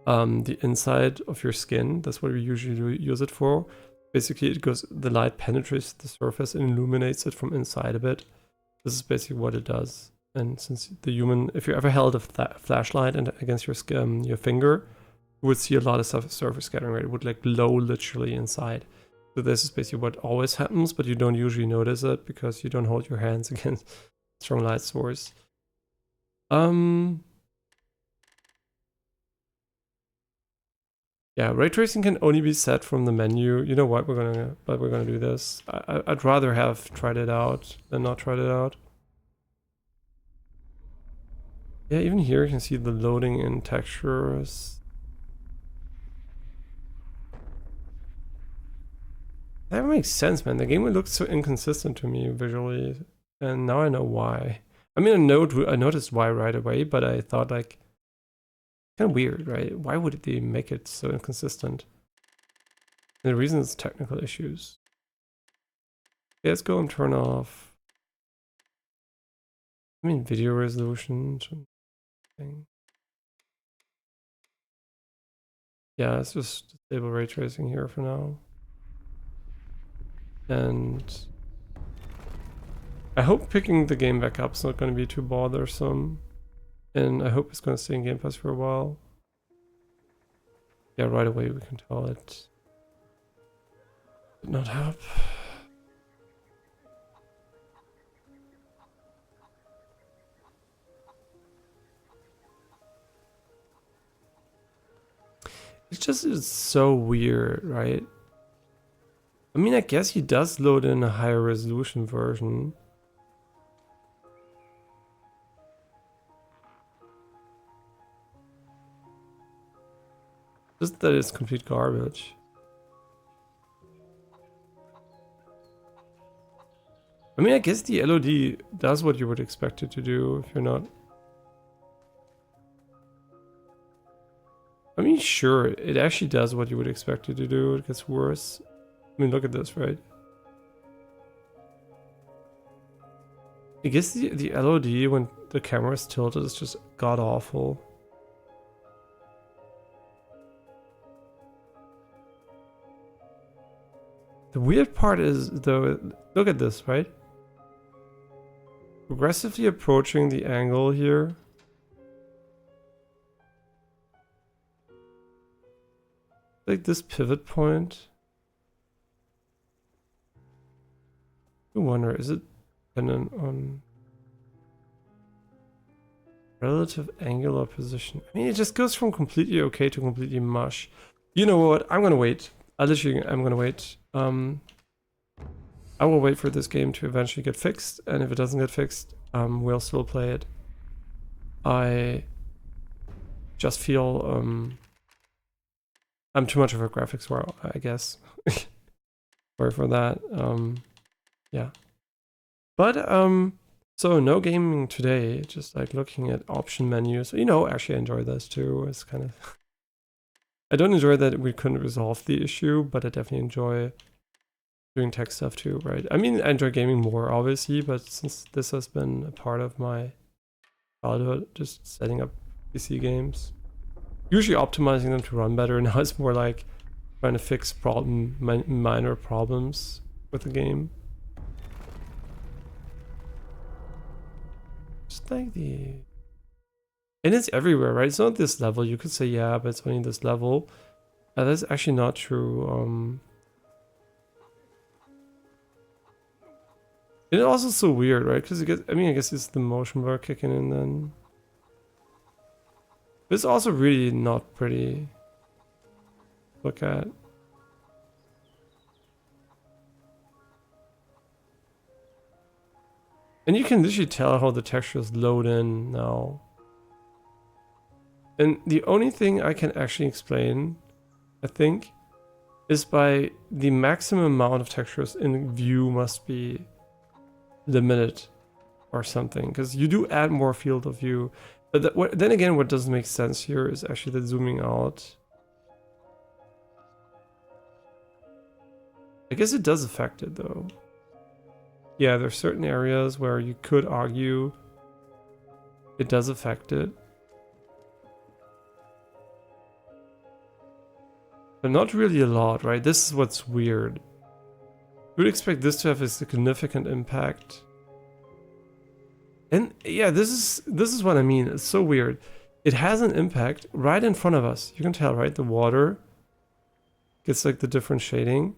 the inside of your skin. That's what we usually use it for. Basically, it goes, the light penetrates the surface and illuminates it from inside a bit. This is basically what it does. And since the human, if you ever held a flashlight and against your skin, your finger, you would see a lot of surface scattering, right? It would like glow literally inside. So this is basically what always happens, but you don't usually notice it because you don't hold your hands against strong light source. Yeah, ray tracing can only be set from the menu. You know what? We're gonna do this. I'd rather have tried it out than not tried it out. Yeah, even here you can see the loading in textures. That makes sense, man. The game looks so inconsistent to me visually, and now I know why. I mean, I noticed why right away, but I thought like, kind of weird, right? Why would they make it so inconsistent? And the reason is technical issues. Okay, let's go and turn off. I mean, video resolution. Yeah, let's just disable ray tracing here for now. And I hope picking the game back up is not going to be too bothersome. And I hope it's going to stay in Game Pass for a while. Yeah, right away we can tell it did not help. It's so weird, right? I mean, I guess he does load in a higher resolution version. Just that it's complete garbage. I mean, I guess the LOD does what you would expect it to do if you're not... I mean, sure, it actually does what you would expect it to do. It gets worse. I mean, look at this, right? I guess the LOD when the camera is tilted is just god-awful. The weird part is, though, look at this, right? Progressively approaching the angle here. Like this pivot point. I wonder, is it dependent on relative angular position? I mean, it just goes from completely okay to completely mush. You know what? I'm gonna wait. I'm gonna wait. I will wait for this game to eventually get fixed, and if it doesn't get fixed, we'll still play it. I just feel I'm too much of a graphics whore, I guess. Sorry for that. Yeah. But so no gaming today, just like looking at option menus. You know, actually I enjoy this too. It's kind of I don't enjoy that we couldn't resolve the issue, but I definitely enjoy doing tech stuff too, right? I mean, I enjoy gaming more obviously, but since this has been a part of my childhood, just setting up PC games, usually optimizing them to run better. Now it's more like trying to fix minor problems with the game. Just like and it's everywhere, right? It's not this level. You could say, yeah, but it's only this level. That's actually not true. And it's also so weird, right? Because I mean, I guess it's the motion blur kicking in then. But it's also really not pretty to look at. And you can literally tell how the textures load in now. And the only thing I can actually explain, I think, is by the maximum amount of textures in view must be limited or something. Because you do add more field of view. But then again, what doesn't make sense here is actually the zooming out. I guess it does affect it though. Yeah, there's certain areas where you could argue it does affect it. But not really a lot, right? This is what's weird. You would expect this to have a significant impact. And yeah, this is what I mean. It's so weird. It has an impact right in front of us. You can tell, right? The water gets like the different shading.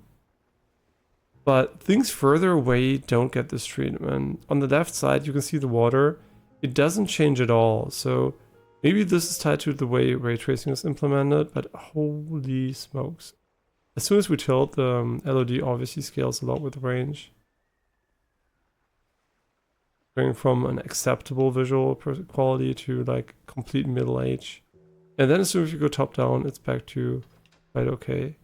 But things further away don't get this treatment. On the left side, you can see the water. It doesn't change at all. So maybe this is tied to the way ray tracing is implemented, but holy smokes. As soon as we tilt, the LOD obviously scales a lot with range. Going from an acceptable visual quality to like complete middle age. And then as soon as you go top down, it's back to quite okay.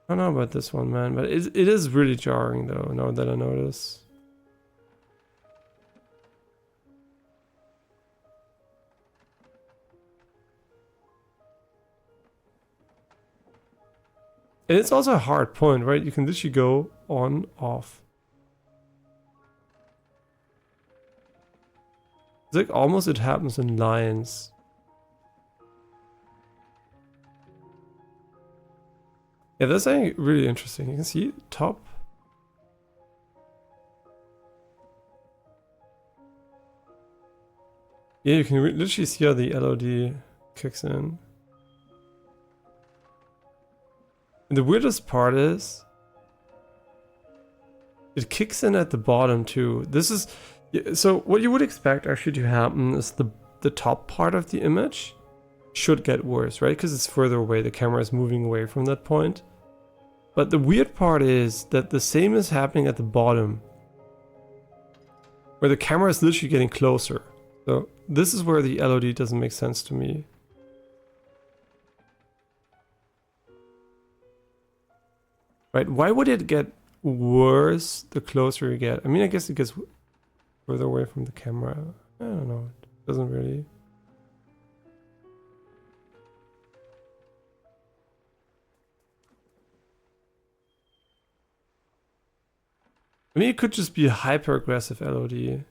I don't know about this one, man, but it is really jarring though, now that I notice. And it's also a hard point, right? You can literally go on, off. It's like almost it happens in lines. Yeah, that's actually really interesting. You can see top. Yeah, you can literally see how the LOD kicks in. And the weirdest part is it kicks in at the bottom too. This is so what you would expect actually to happen is the top part of the image should get worse, right? Because it's further away. The camera is moving away from that point. But the weird part is that the same is happening at the bottom, where the camera is literally getting closer. So this is where the LOD doesn't make sense to me. Right? Why would it get worse the closer you get? I mean, I guess it gets further away from the camera. I don't know. It doesn't really. I mean, it could just be a hyper aggressive LOD.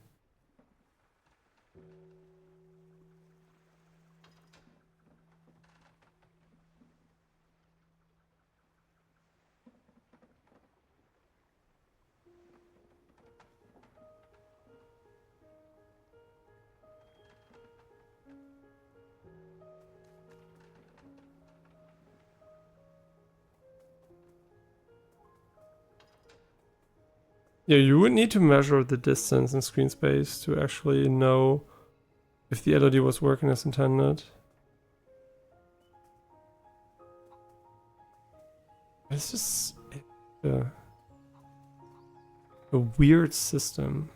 Yeah, you would need to measure the distance in screen space to actually know if the LED was working as intended. It's just a weird system.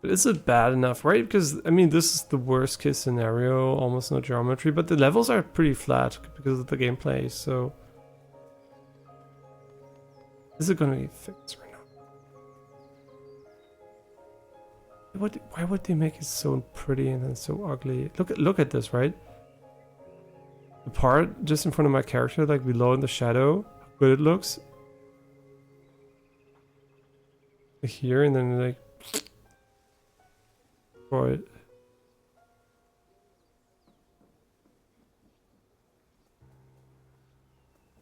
But is it bad enough, right? Because, I mean, this is the worst case scenario, almost no geometry, but the levels are pretty flat because of the gameplay, so... Is it gonna be fixed right now? Why would they make it so pretty and then so ugly? Look at this, right? The part just in front of my character, like below in the shadow, how good it looks. Here, and then like... Right.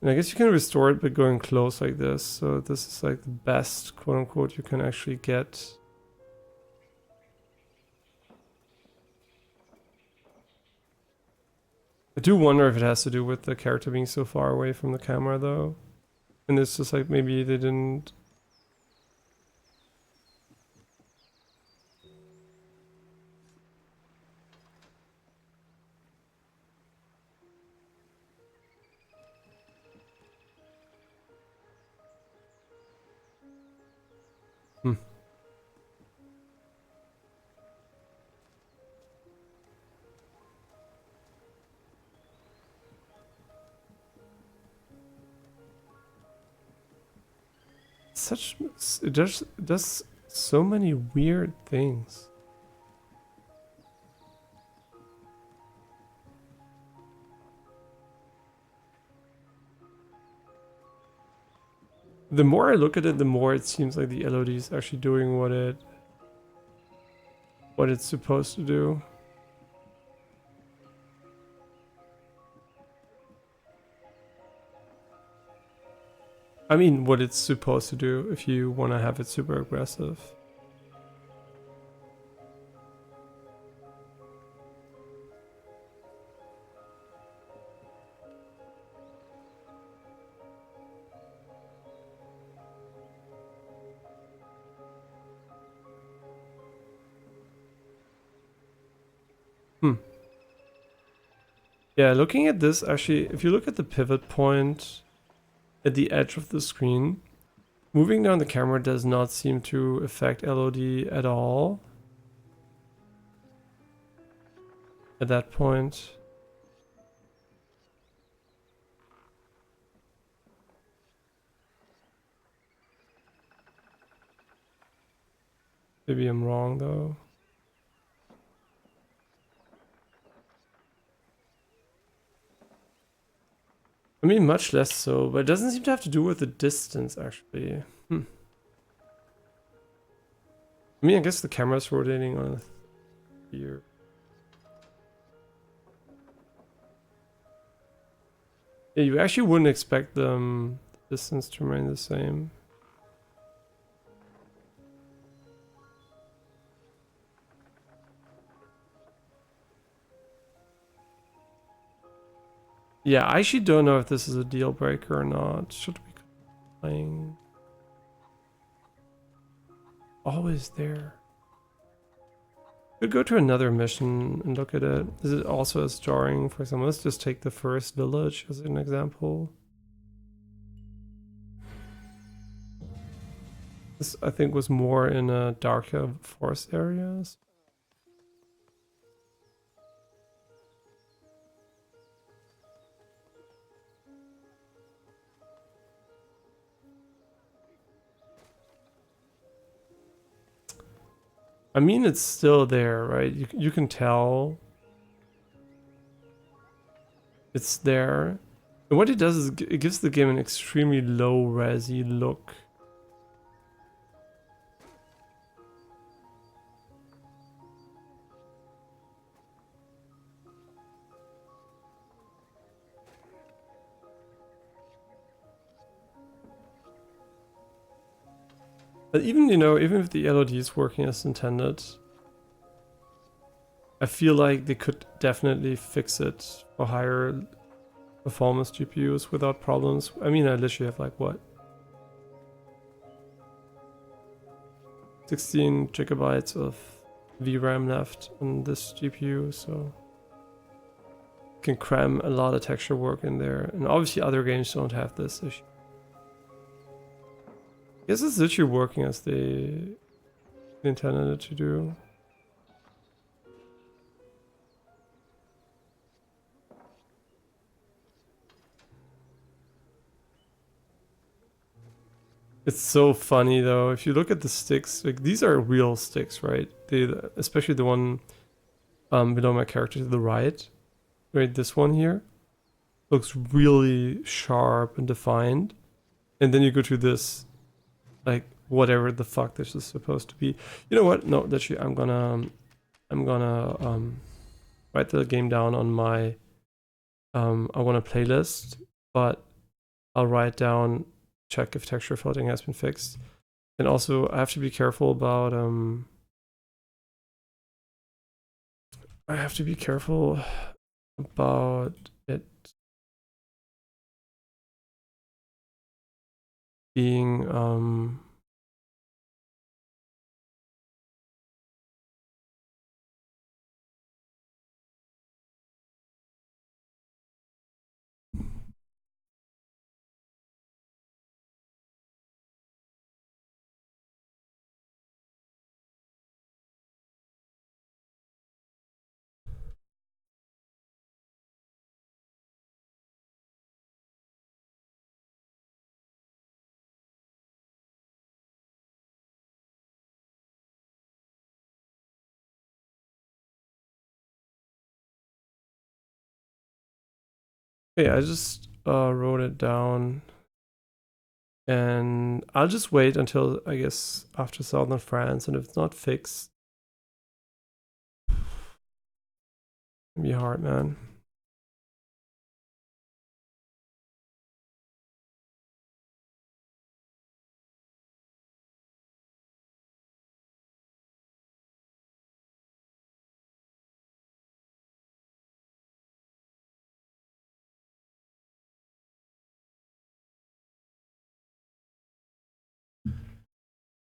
And I guess you can restore it by going close like this. So this is like the best, quote unquote, you can actually get. I do wonder if it has to do with the character being so far away from the camera though. And it's just like maybe they didn't... Hmm. It does so many weird things. The more I look at it, the more it seems like the LOD is actually doing what it's supposed to do. I mean, what it's supposed to do if you want to have it super aggressive. Yeah, looking at this, actually, if you look at the pivot point at the edge of the screen, moving down the camera does not seem to affect LOD at all. At that point. Maybe I'm wrong though. I mean, much less so, but it doesn't seem to have to do with the distance, actually. I mean, I guess the camera's rotating on here. Yeah, you actually wouldn't expect the distance to remain the same. Yeah, I actually don't know if this is a deal breaker or not. Should we be playing? Always there. Could go to another mission and look at it. Is it also as jarring? For example, let's just take the first village as an example. This, I think, was more in a darker forest areas. I mean, it's still there, right? You can tell it's there. And what it does is it gives the game an extremely low resy look. But even, you know, even if the LOD is working as intended, I feel like they could definitely fix it for higher performance GPUs without problems. I mean, I literally have like what, 16 gigabytes of VRAM left on this GPU, so can cram a lot of texture work in there. And obviously other games don't have this issue. I guess it's literally working as they intended it to do. It's so funny though. If you look at the sticks, like these are real sticks, right? They, especially the one below my character to the right. Right, this one here looks really sharp and defined. And then you go to this, like whatever the fuck this is supposed to be. You know what? No, literally, I'm gonna write the game down on my I want a playlist, but I'll write down check if texture floating has been fixed. And also I have to be careful about I have to be careful about it being yeah, I just wrote it down. And I'll just wait until, I guess, after Southern France, and if it's not fixed, it'll be hard, man.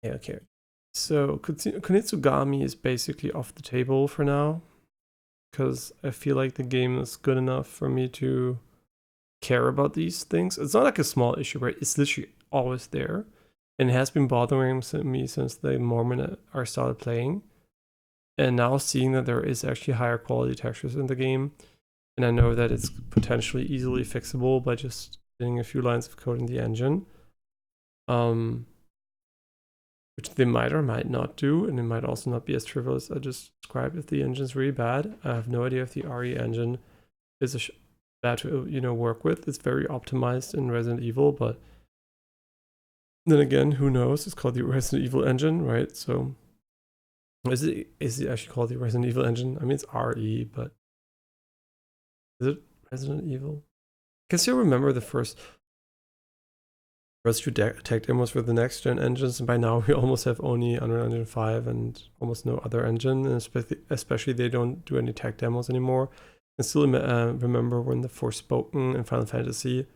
Yeah, okay. So Kunitsu-Gami is basically off the table for now, because I feel like the game is good enough for me to care about these things. It's not like a small issue, right? It's literally always there, and it has been bothering me since the moment I started playing. And now seeing that there is actually higher quality textures in the game, and I know that it's potentially easily fixable by just adding a few lines of code in the engine, which they might or might not do, and it might also not be as trivial as I just described if the engine's really bad. I have no idea if the RE engine is bad to work with. It's very optimized in Resident Evil, but then again, who knows? It's called the Resident Evil engine, right? So is it actually called the Resident Evil engine? I mean, it's RE, but is it Resident Evil? I can still remember the first two tech demos for the next gen engines, and by now we almost have only Unreal Engine 5 and almost no other engine, and especially they don't do any tech demos anymore. I still remember when the Forspoken and Final Fantasy,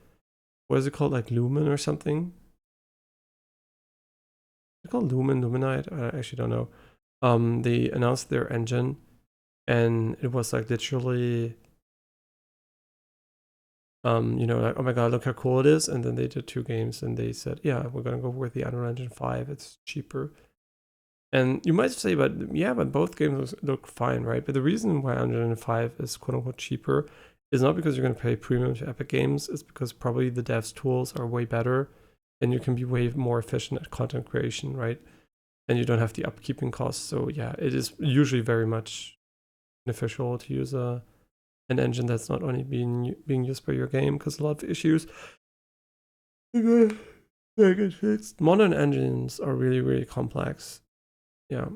what is it called, like Lumen or something? Is it called Lumen, Luminite? I actually don't know. They announced their engine, and it was like literally like, oh my god, look how cool it is. And then they did 2 games and they said, yeah, we're gonna go with the Unreal Engine 5, it's cheaper. And you might say, but yeah, but both games look fine, right? But the reason why Unreal Engine 5 is quote unquote cheaper is not because you're gonna pay premium to Epic Games, it's because probably the devs tools are way better and you can be way more efficient at content creation, right? And you don't have the upkeeping costs. So yeah, it is usually very much beneficial to use an engine that's not only being used by your game, because a lot of issues get fixed. Modern engines are really, really complex. Yeah.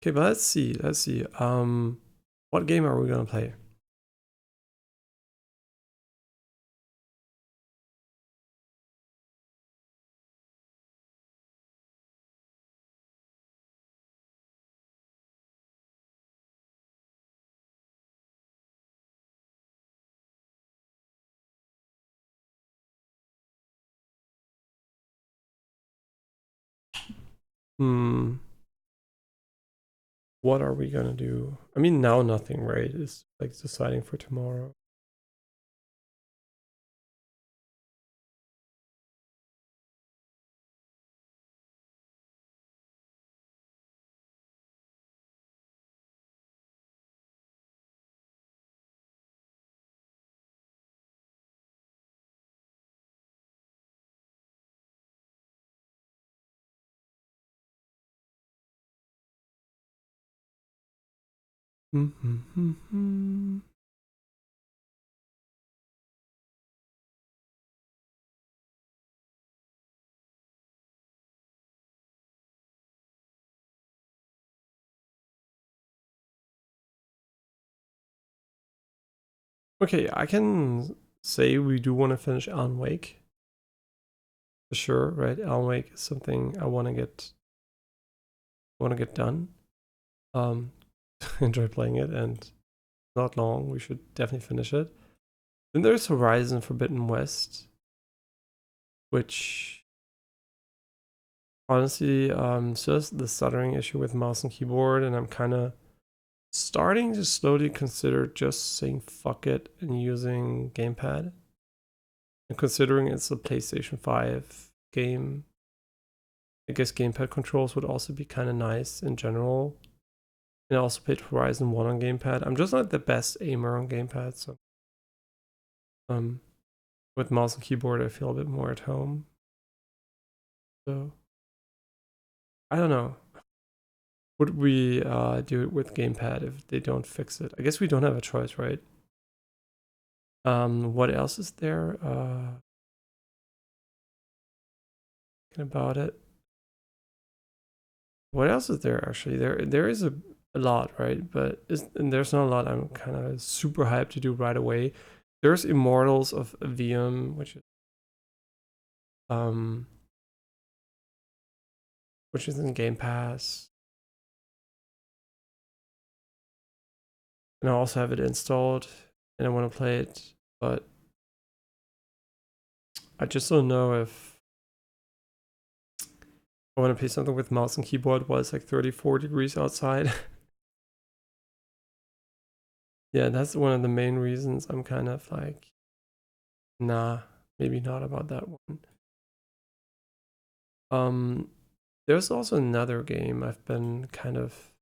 Okay, but let's see. What game are we gonna play? Hmm. What are we gonna do? I mean, now nothing, right? It's like deciding for tomorrow. Mm-hmm. Okay, I can say we do want to finish Alan Wake for sure, right? Alan Wake is something I want to get done. Enjoy playing it, and not long. We should definitely finish it. Then there's Horizon Forbidden West, which honestly, still has the stuttering issue with mouse and keyboard, and I'm kind of starting to slowly consider just saying fuck it and using gamepad. And considering it's a PlayStation 5 game, I guess gamepad controls would also be kind of nice in general. And I also played Horizon 1 on gamepad. I'm just not the best aimer on gamepad, so um, with mouse and keyboard, I feel a bit more at home. So I don't know. Would we do it with gamepad if they don't fix it? I guess we don't have a choice, right? What else is there? Thinking about it. What else is there actually? There is a lot, right? But and there's not a lot I'm kind of super hyped to do right away. There's Immortals of VM, um which is in Game Pass. And I also have it installed and I want to play it, but I just don't know if I want to play something with mouse and keyboard while it's like 34 degrees outside. Yeah, that's one of the main reasons I'm kind of like, nah, maybe not about that one. Um, there's also another game I've been kind of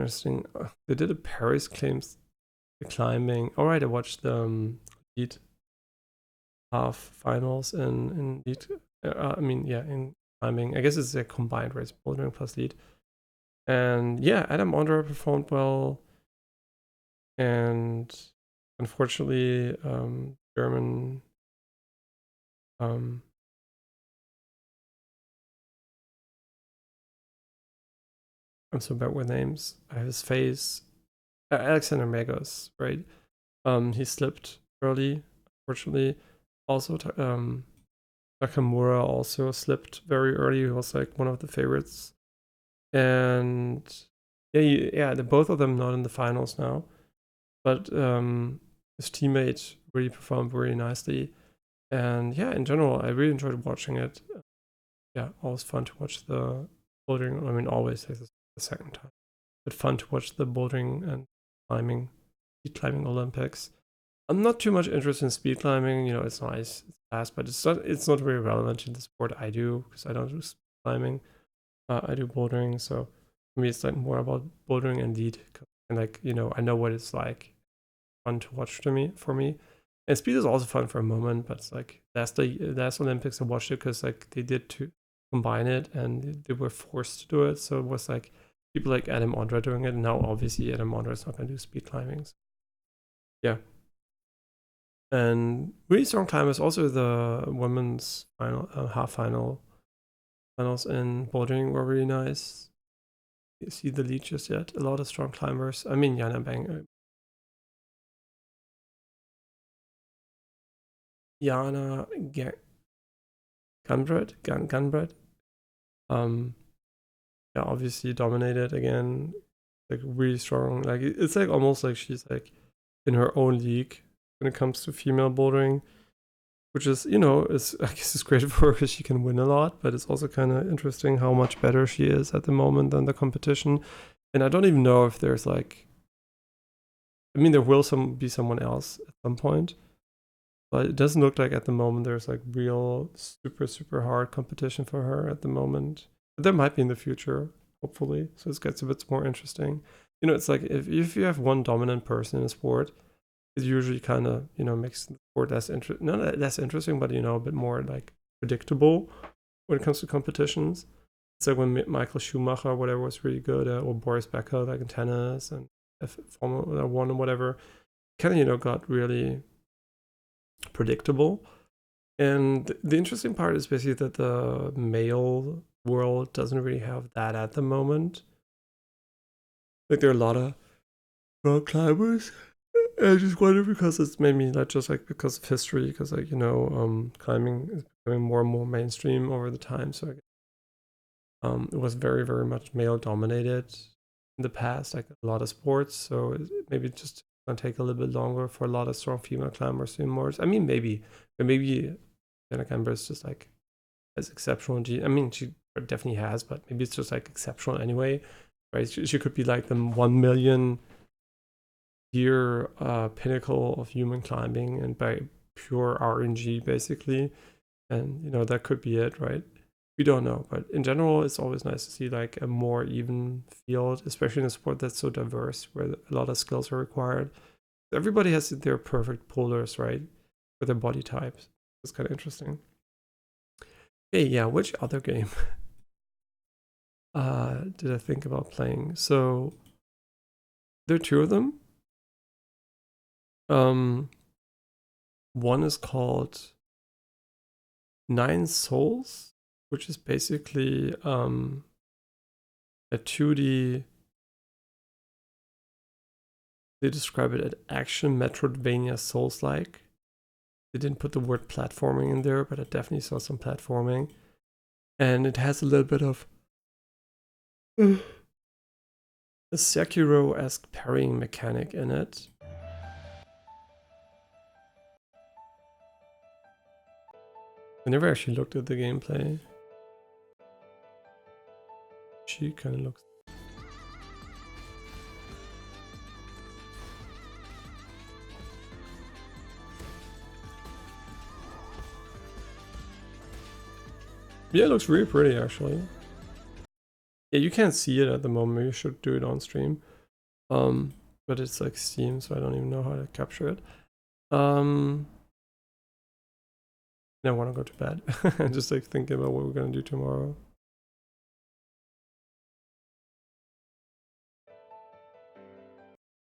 seeing. They did a Paris claims climbing. All right, I watched the Elite half finals in Elite. I mean, yeah, in climbing. I guess it's a combined race, bouldering plus lead. And yeah, Adam Ondra performed well, and unfortunately, German um, I'm so bad with names. I have his face. Alexander Magos, right? He slipped early, unfortunately. Also, Nakamura also slipped very early. He was like one of the favorites, and yeah, the both of them not in the finals now. But his teammate really performed very nicely, and yeah, in general, I really enjoyed watching it. Yeah, always fun to watch the bouldering. I mean, always like the second time, but fun to watch the bouldering and climbing, speed climbing Olympics. I'm not too much interested in speed climbing. You know, it's nice, it's fast, but it's not really relevant in the sport I do because I don't do speed climbing. I do bouldering, so for me it's like more about bouldering and lead, and like I know what it's like, fun to watch for me. And speed is also fun for a moment, but it's like the last Olympics I watched it because like they did to combine it and they were forced to do it, so it was like people like Adam Ondra doing it, and now obviously Adam Ondra is not going to do speed climbing. So yeah. And really strong climbers, also the women's final finals in bouldering were really nice. You see the lead just yet? A lot of strong climbers. I mean, Jana Gunbred. Um, yeah, obviously dominated again. Like really strong. Like it's like almost like she's like in her own league when it comes to female bouldering. which is, you know, is I guess it's great for her because she can win a lot, but it's also kind of interesting how much better she is at the moment than the competition. And I don't even know if there's like, I mean, there will be someone else at some point, but it doesn't look like at the moment there's like real super hard competition for her at the moment. But there might be in the future, hopefully. So it gets a bit more interesting. You know, it's like if you have one dominant person in a sport, it usually kind of, you know, makes the sport not less interesting, but, you know, a bit more like predictable when it comes to competitions. It's like when Michael Schumacher or whatever was really good, or Boris Becker, like in tennis and Formula One or whatever, kind of, you know, got really predictable. And the interesting part is basically that the male world doesn't really have that at the moment. Like there are a lot of rock climbers. I just wonder because it's maybe not just like because of history, because like, you know, climbing is becoming more and more mainstream over the time. So it was very much male dominated in the past, like a lot of sports. So maybe just gonna take a little bit longer for a lot of strong female climbers to emerge. I mean, maybe Anna Camber is just like as exceptional. I mean, she definitely has, but maybe it's just like exceptional anyway, right? She could be like the 1 million year pinnacle of human climbing, and by pure RNG basically, and you know that could be it, right? We don't know, but in general, it's always nice to see like a more even field, especially in a sport that's so diverse, where a lot of skills are required. Everybody has their perfect polars, right, for their body types. It's kind of interesting. Hey, yeah, which other game did I think about playing? So there are two of them. One is called Nine Souls, which is basically a 2D. They describe it as action Metroidvania Souls-like. They didn't put the word platforming in there, but I definitely saw some platforming, and it has a little bit of a Sekiro-esque parrying mechanic in it. I never actually looked at the gameplay. She kind of looks. Yeah, it looks really pretty actually. Yeah, you can't see it at the moment. You should do it on stream. But it's like Steam, so I don't even know how to capture it. I want to go to bed. Just like thinking about what we're gonna do tomorrow.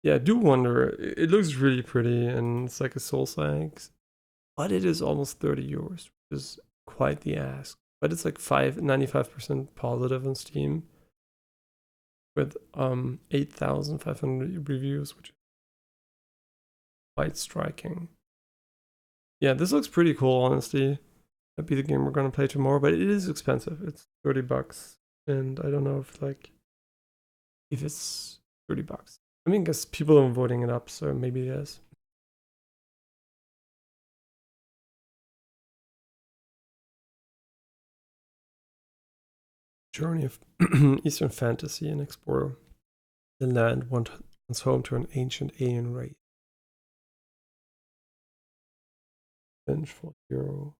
Yeah, I do wonder. It looks really pretty, and it's like a Souls-like, but it is almost 30 euros, which is quite the ask. But it's like 95% positive on Steam, with 8,500 reviews, which is quite striking. Yeah, this looks pretty cool, honestly. That'd be the game we're gonna play tomorrow, but it is expensive. It's 30 bucks, and I don't know if it's 30 bucks. I mean, I guess people are voting it up, so maybe it is. Journey of Eastern fantasy and explore the land once home to an ancient alien race. Vengeful hero.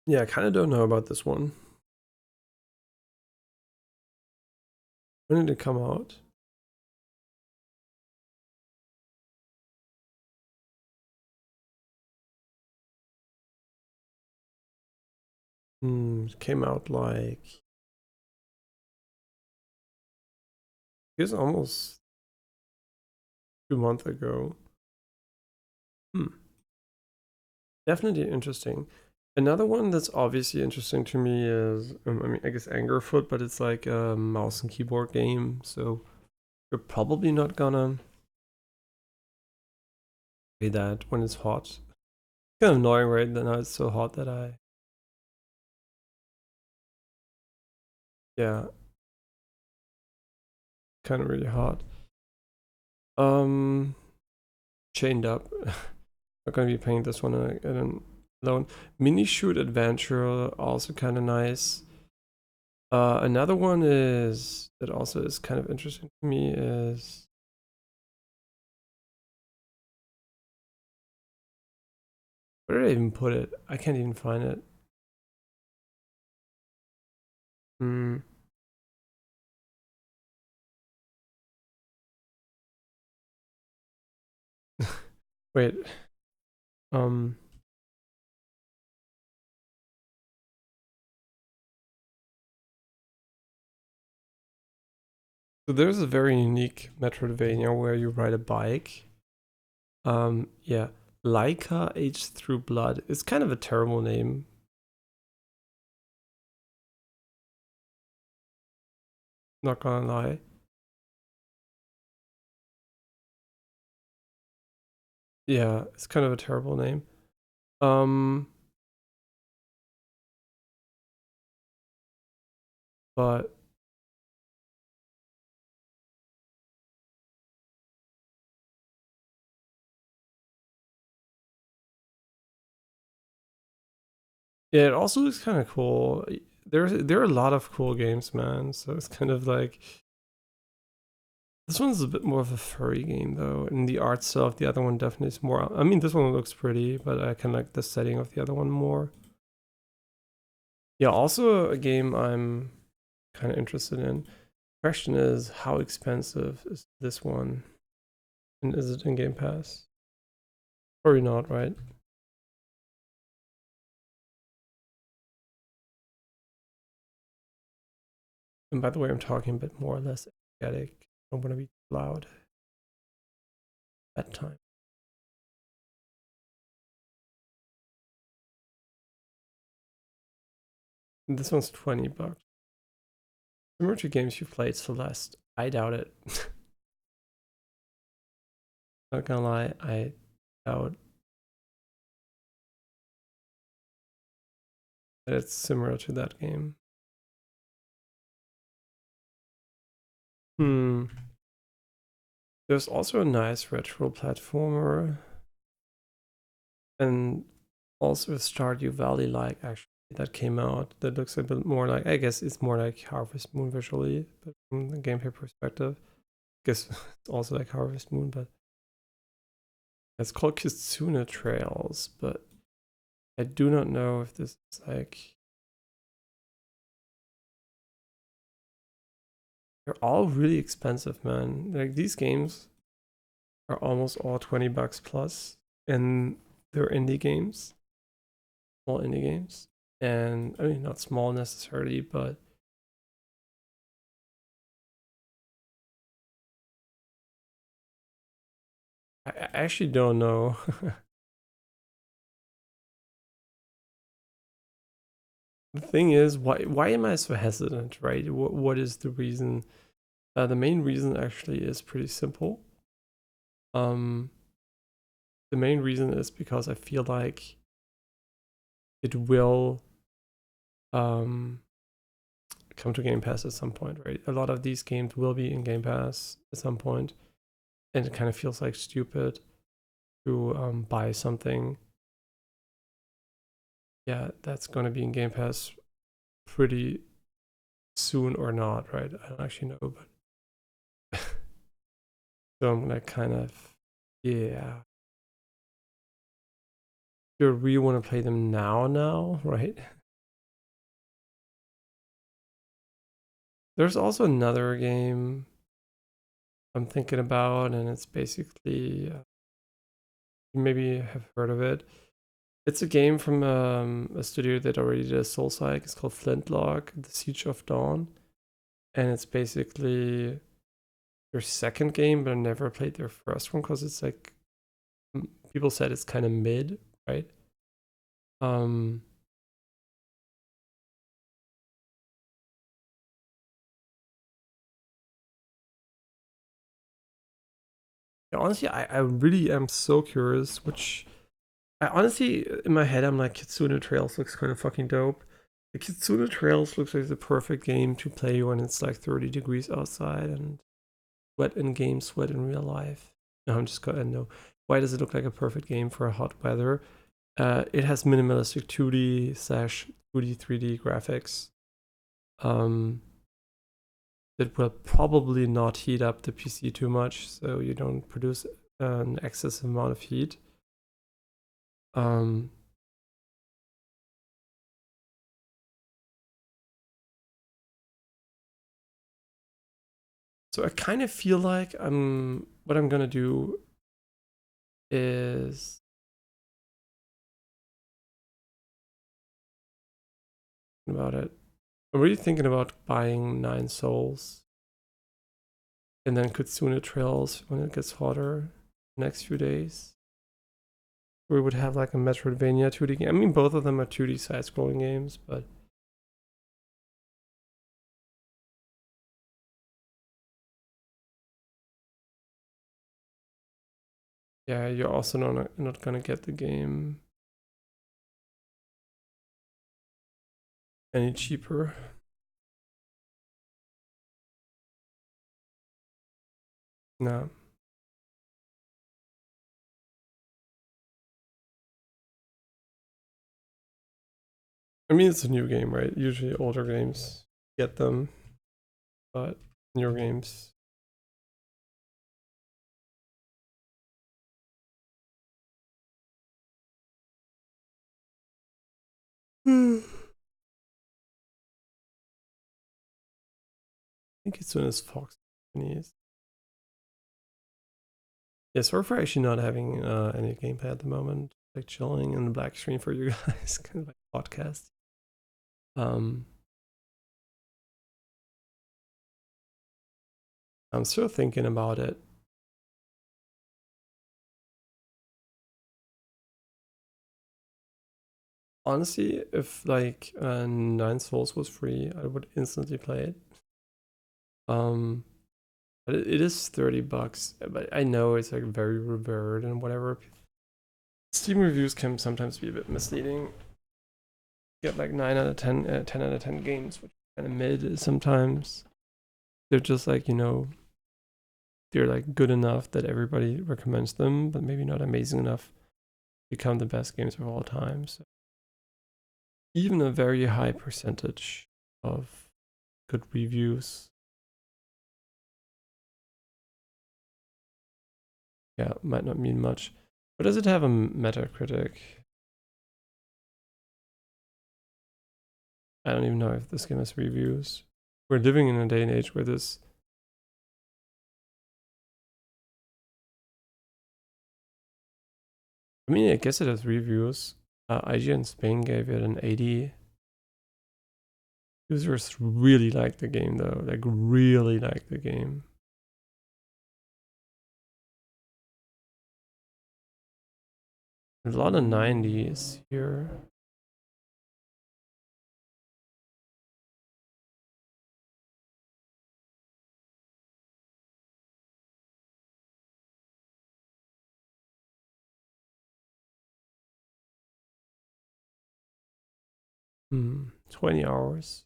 Yeah, I kind of don't know about this one. When did it come out? It came out like, I guess almost 2 months ago. Definitely interesting. Another one that's obviously interesting to me is, I mean, I guess Angerfoot, but it's like a mouse and keyboard game, so you're probably not gonna play that when it's hot. It's kind of annoying, right? Now it's so hot that yeah. kind of really hot. Chained Up. Not gonna be playing this one alone. Mini Shoot Adventure, also kind of nice. Another one is that also is kind of interesting to me is where did I even put it? I can't even find it. Hmm. Wait. Um. So there's a very unique Metroidvania where you ride a bike. Yeah. Laika Aged Through Blood. It's kind of a terrible name. Not gonna lie. Yeah, it's kind of a terrible name. Um, but yeah, it also looks kind of cool. There are a lot of cool games, man. So it's kind of like this one's a bit more of a furry game though. And the art style of the other one definitely is more. I mean, this one looks pretty, but I kind of like the setting of the other one more. Yeah, also a game I'm kind of interested in. Question is, how expensive is this one? And is it in Game Pass? Probably not, right? And by the way, I'm talking a bit more or less energetic. I don't want to be loud at time. And this one's $20. Similar to games you've played, Celeste. I doubt it. Not gonna lie, I doubt that it's similar to that game. Hmm. There's also a nice retro platformer and also a Stardew Valley like actually that came out that looks a bit more like, I guess it's more like Harvest Moon visually, but from the gameplay perspective, I guess it's also like Harvest Moon, but it's called Kitsune Trails, but I do not know if this is like, they're all really expensive, man. Like these games are almost all $20 plus, and they're indie games, small indie games, and I mean not small necessarily, but I actually don't know. The thing is, why am I so hesitant, right? What is the reason? The main reason actually is pretty simple. Um, the main reason is because I feel like it will um come to Game Pass at some point, right? A lot of these games will be in Game Pass at some point, and it kind of feels like stupid to buy something. Yeah, that's going to be in Game Pass pretty soon or not, right? I don't actually know, but so I'm gonna kind of, yeah. Do I really want to play them now, right? There's also another game I'm thinking about, and it's basically, you maybe have heard of it. It's a game from a studio that already did a Soulslike. It's called Flintlock, The Siege of Dawn. And it's basically their second game, but I never played their first one because it's like, people said it's kind of mid, right? Um, honestly, I really am so curious, which I honestly, in my head, I'm like, Kitsune Trails looks kind of fucking dope. The Kitsune Trails looks like the perfect game to play when it's like 30 degrees outside and sweat in game, sweat in real life. No, I'm just gonna no. Why does it look like a perfect game for hot weather? It has minimalistic 2D slash 2D 3D graphics. That will probably not heat up the PC too much, so you don't produce an excessive amount of heat. So I kind of feel like what I'm gonna do is about it. I'm really thinking about buying 9 souls and then Kitsune Trails when it gets hotter next few days. We would have like a Metroidvania 2D game. I mean, both of them are 2D side-scrolling games, but yeah, you're also not gonna get the game any cheaper. No. I mean, it's a new game, right? Usually older games get them, but newer games. I think it's when it's Fox Japanese. Yeah, sorry for actually not having any gameplay at the moment. Like chilling in the black screen for you guys, kind of like podcast. I'm still thinking about it. Honestly, if like 9 Souls was free, I would instantly play it. But it is $30, but I know it's like very revered and whatever. Steam reviews can sometimes be a bit misleading. Get like 9 out of 10, 10 out of 10 games, which kind of mid sometimes. They're just like, you know, they're like good enough that everybody recommends them, but maybe not amazing enough to become the best games of all time. So even a very high percentage of good reviews, yeah, might not mean much. But does it have a Metacritic? I don't even know if this game has reviews. We're living in a day and age where this. I mean, I guess it has reviews. IGN Spain gave it an 80. Users really like the game though, like really like the game. There's a lot of 90s here. Hmm, 20 hours.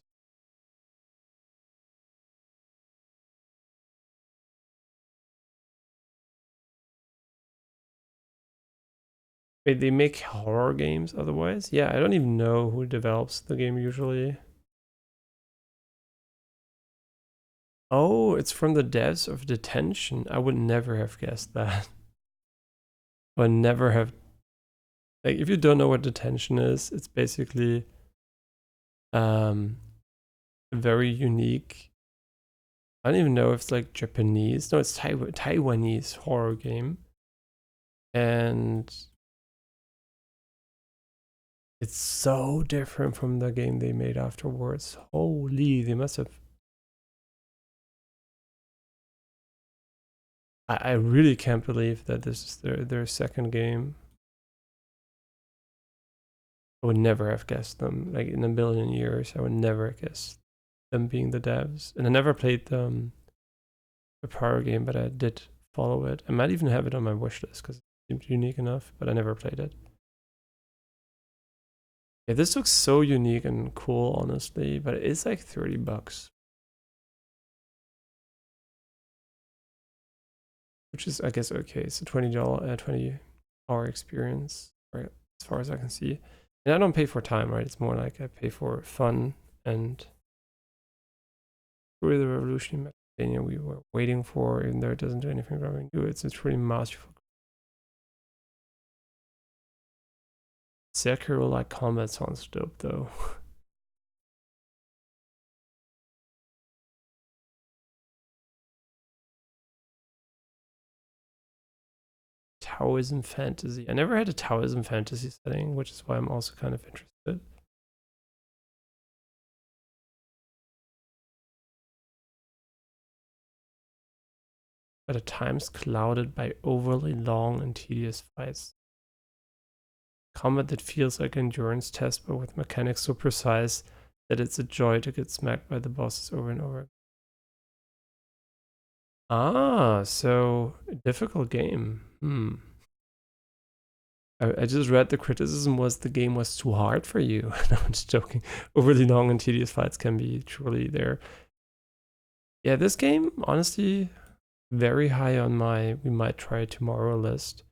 Wait, they make horror games otherwise? Yeah, I don't even know who develops the game usually. Oh, it's from the devs of Detention. I would never have guessed that. I would never have. Like, if you don't know what Detention is, it's basically a very unique. I don't even know if it's like Japanese. No, it's Taiwanese horror game. And it's so different from the game they made afterwards. Holy, they must have. I really can't believe that this is their second game. I would never have guessed them. Like in a billion years, I would never have guessed them being the devs. And I never played the prior game, but I did follow it. I might even have it on my wish list because it seemed unique enough, but I never played it. Yeah, this looks so unique and cool, honestly, but it's like $30. which is, I guess, okay. It's a $20 experience, right? As far as I can see. And I don't pay for time, right? It's more like I pay for fun and through the revolutionary Metroidvania we were waiting for, even though it doesn't do anything wrong to it. It's really masterful. Sekiro-like combat sounds dope, though. Taoism fantasy. I never had a Taoism fantasy setting, which is why I'm also kind of interested. But at times clouded by overly long and tedious fights. Combat that feels like an endurance test, but with mechanics so precise that it's a joy to get smacked by the bosses over and over. Ah, so a difficult game. I just read the criticism was the game was too hard for you. No, I'm just joking. Overly long and tedious fights can be truly there. Yeah, this game, honestly, very high on my we might try it tomorrow list.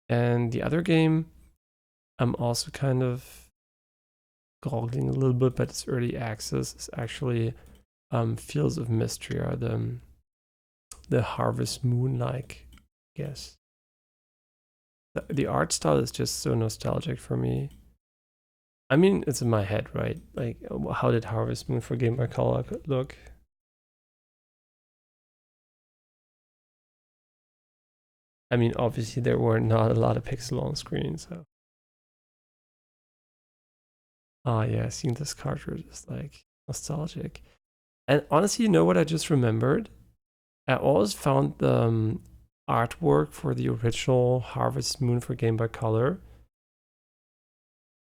And the other game, I'm also kind of goggling a little bit, but it's early access. It's actually Fields of Mystery, or the Harvest Moon like, I guess. The art style is just so nostalgic for me. I mean, it's in my head, right? Like, how did Harvest Moon for Game Boy Color look? I mean, obviously there were not a lot of pixel on screen, so. Ah, yeah, seeing this cartridge is like nostalgic. And honestly, you know what I just remembered? I always found the artwork for the original Harvest Moon for Game Boy Color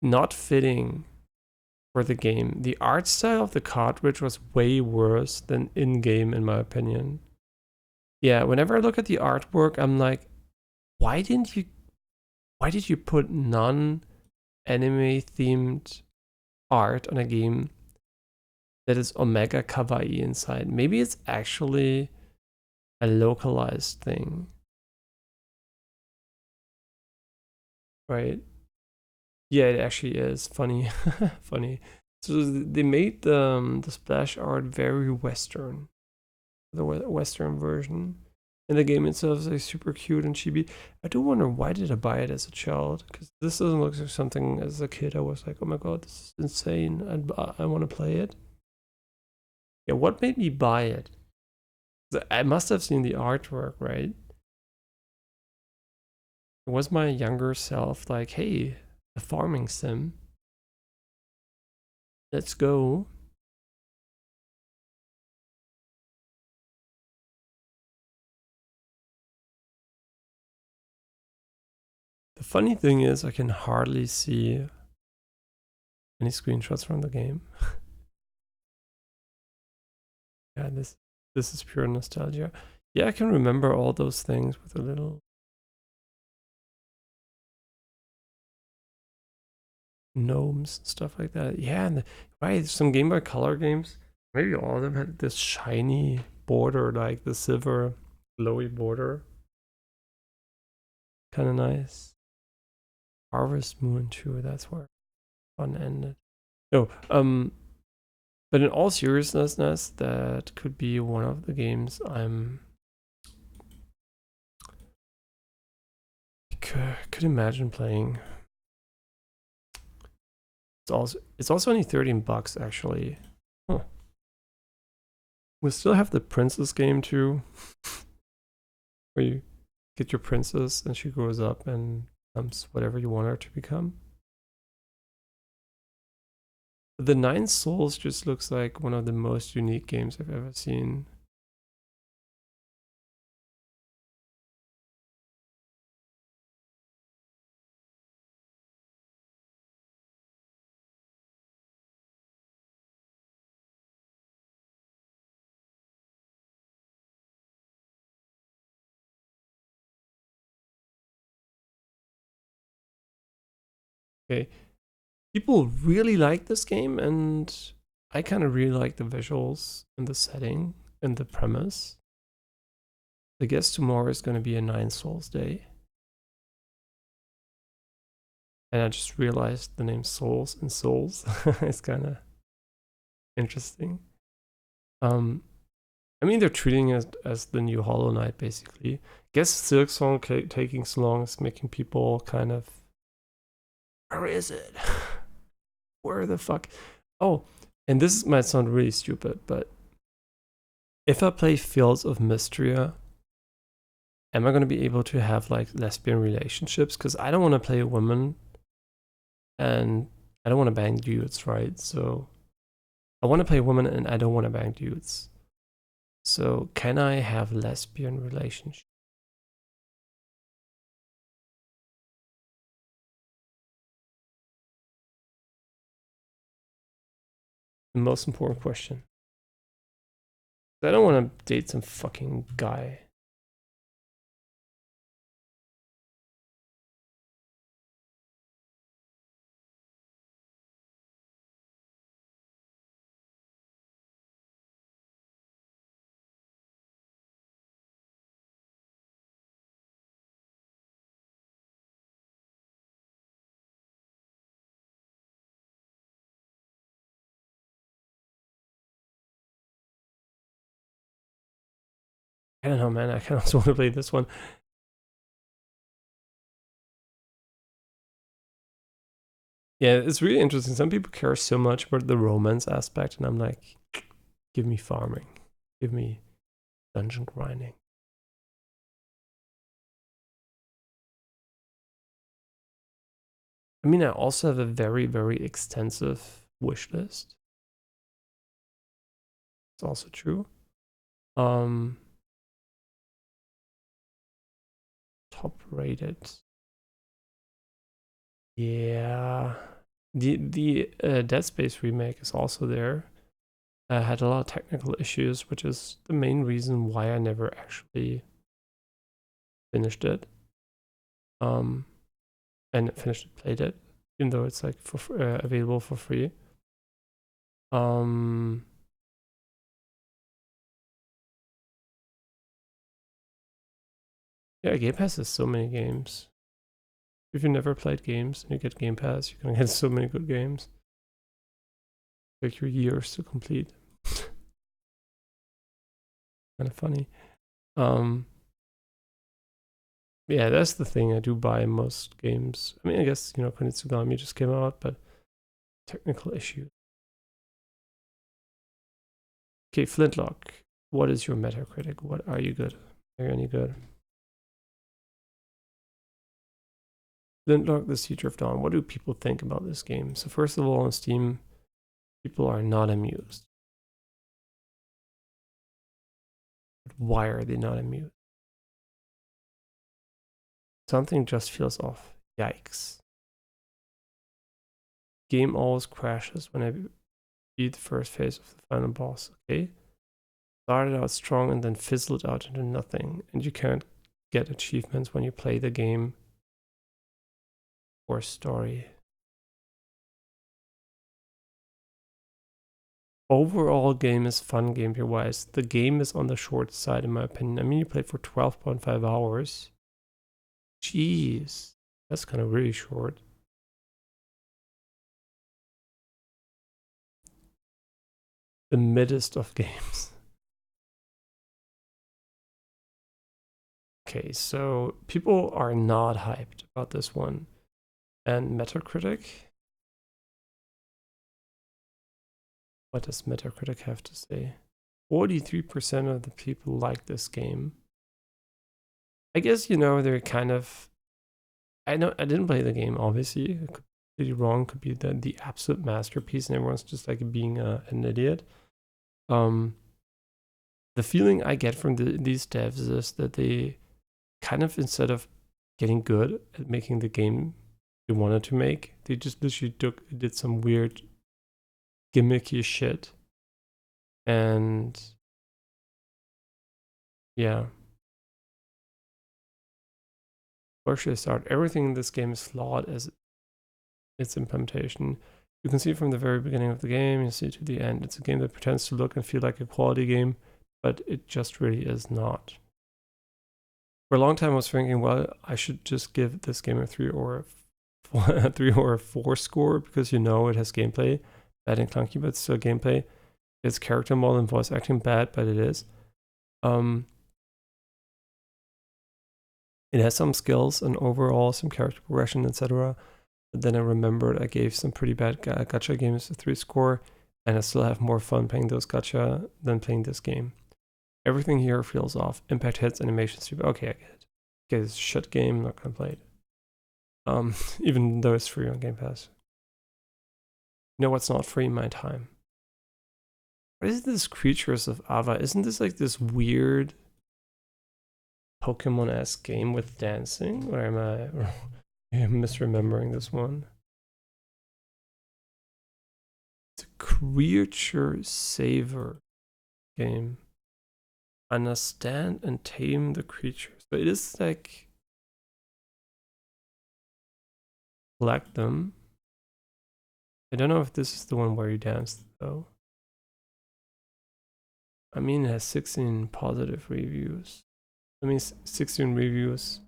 not fitting for the game. The art style of the cartridge was way worse than in-game, in my opinion. Yeah, whenever I look at the artwork, I'm like, why did you put non-anime themed art on a game that is Omega Kawaii inside? Maybe it's actually a localized thing, right? Yeah, it actually is funny. Funny. So they made the splash art very Western, the Western version. And the game itself is like super cute and chibi. I do wonder, why did I buy it as a child? Because this doesn't look like something as a kid I was like, oh my god, this is insane. I want to play it. Yeah, what made me buy it? I must have seen the artwork, right? It was my younger self like, hey, a farming sim. Let's go. The funny thing is I can hardly see any screenshots from the game. Yeah, this is pure nostalgia. Yeah, I can remember all those things with a little gnomes and stuff like that. Yeah, and right, some Game Boy Color games, maybe all of them had this shiny border, like the silver glowy border. Kind of nice. Harvest Moon too, that's where fun ended. No, but in all seriousness, that could be one of the games I'm could imagine playing. It's also only $13 actually. Huh. We still have the princess game too, where you get your princess and she grows up and becomes whatever you want her to become. The Nine Souls just looks like one of the most unique games I've ever seen. Okay, people really like this game, and I kind of really like the visuals and the setting and the premise. I guess tomorrow is going to be a 9 Souls day. And I just realized the name Souls and Souls is kind of interesting. I mean, they're treating it as the new Hollow Knight, basically. Guess Silksong taking so long is making people kind of, where is it? Where the fuck? Oh, and this might sound really stupid, but if I play Fields of Mystria, am I going to be able to have like lesbian relationships? Because I don't want to play a woman and I don't want to bang dudes, right? So I want to play a woman and I don't want to bang dudes. So can I have lesbian relationships? The most important question. I don't want to date some fucking guy. I don't know, man. I kind of also want to play this one. Yeah, it's really interesting. Some people care so much about the romance aspect, and I'm like, give me farming, give me dungeon grinding. I mean, I also have a very, very extensive wish list. It's also true. Top rated. Yeah. The Dead Space remake is also there. I had a lot of technical issues, which is the main reason why I never actually finished it. And played it, even though it's like available for free. Yeah, Game Pass has so many games. If you never played games and you get Game Pass, you're gonna get so many good games. Take your years to complete. Kind of funny. Yeah, that's the thing. I do buy most games. I mean, I guess, you know, Kunitsu-Gami just came out, but technical issue. Okay, Flintlock. What is your Metacritic? What are you good? Are you any good? Flintlock, The Siege of Dawn. What do people think about this game? So first of all, on Steam, people are not amused. But why are they not amused? Something just feels off. Yikes. Game always crashes when I beat the first phase of the final boss. Okay. Started out strong and then fizzled out into nothing. And you can't get achievements when you play the game or story. Overall game is fun gameplay wise. The game is on the short side in my opinion. I mean, you played for 12.5 hours. Jeez, that's kind of really short. The middest of games. Okay, so people are not hyped about this one. And Metacritic? What does Metacritic have to say? 43% of the people like this game. I guess, you know, they're kind of... I didn't play the game, obviously. I could be wrong. Could be the absolute masterpiece and everyone's just like being an idiot. The feeling I get from these devs is that they kind of, instead of getting good at making the game they wanted to make, they just literally did some weird gimmicky shit. And yeah. Where should I start? Everything in this game is flawed as its implementation. You can see from the very beginning of the game, you see to the end. It's a game that pretends to look and feel like a quality game, but it just really is not. For a long time I was thinking, well, I should just give this game a 3 or a 3 or a 4 score, because it has gameplay, bad and clunky, but still gameplay. It's character model and voice acting bad, but it is. It has some skills and overall some character progression, etc. But then I remembered I gave some pretty bad gacha games a 3 score, and I still have more fun playing those gacha than playing this game. Everything here feels off. Impact hits, animation stupid. Okay, I get it. Okay, it's a shit game, I'm not gonna play it. Even though it's free on Game Pass. You know what's not free? My time. What is this Creatures of Ava? Isn't this like this weird Pokemon-esque game with dancing? Or am I misremembering this one? It's a creature saver game. Understand and tame the creatures. So it is like collect them. I don't know if this is the one where you dance though. I mean, it has 16 positive reviews. I mean, 16 reviews.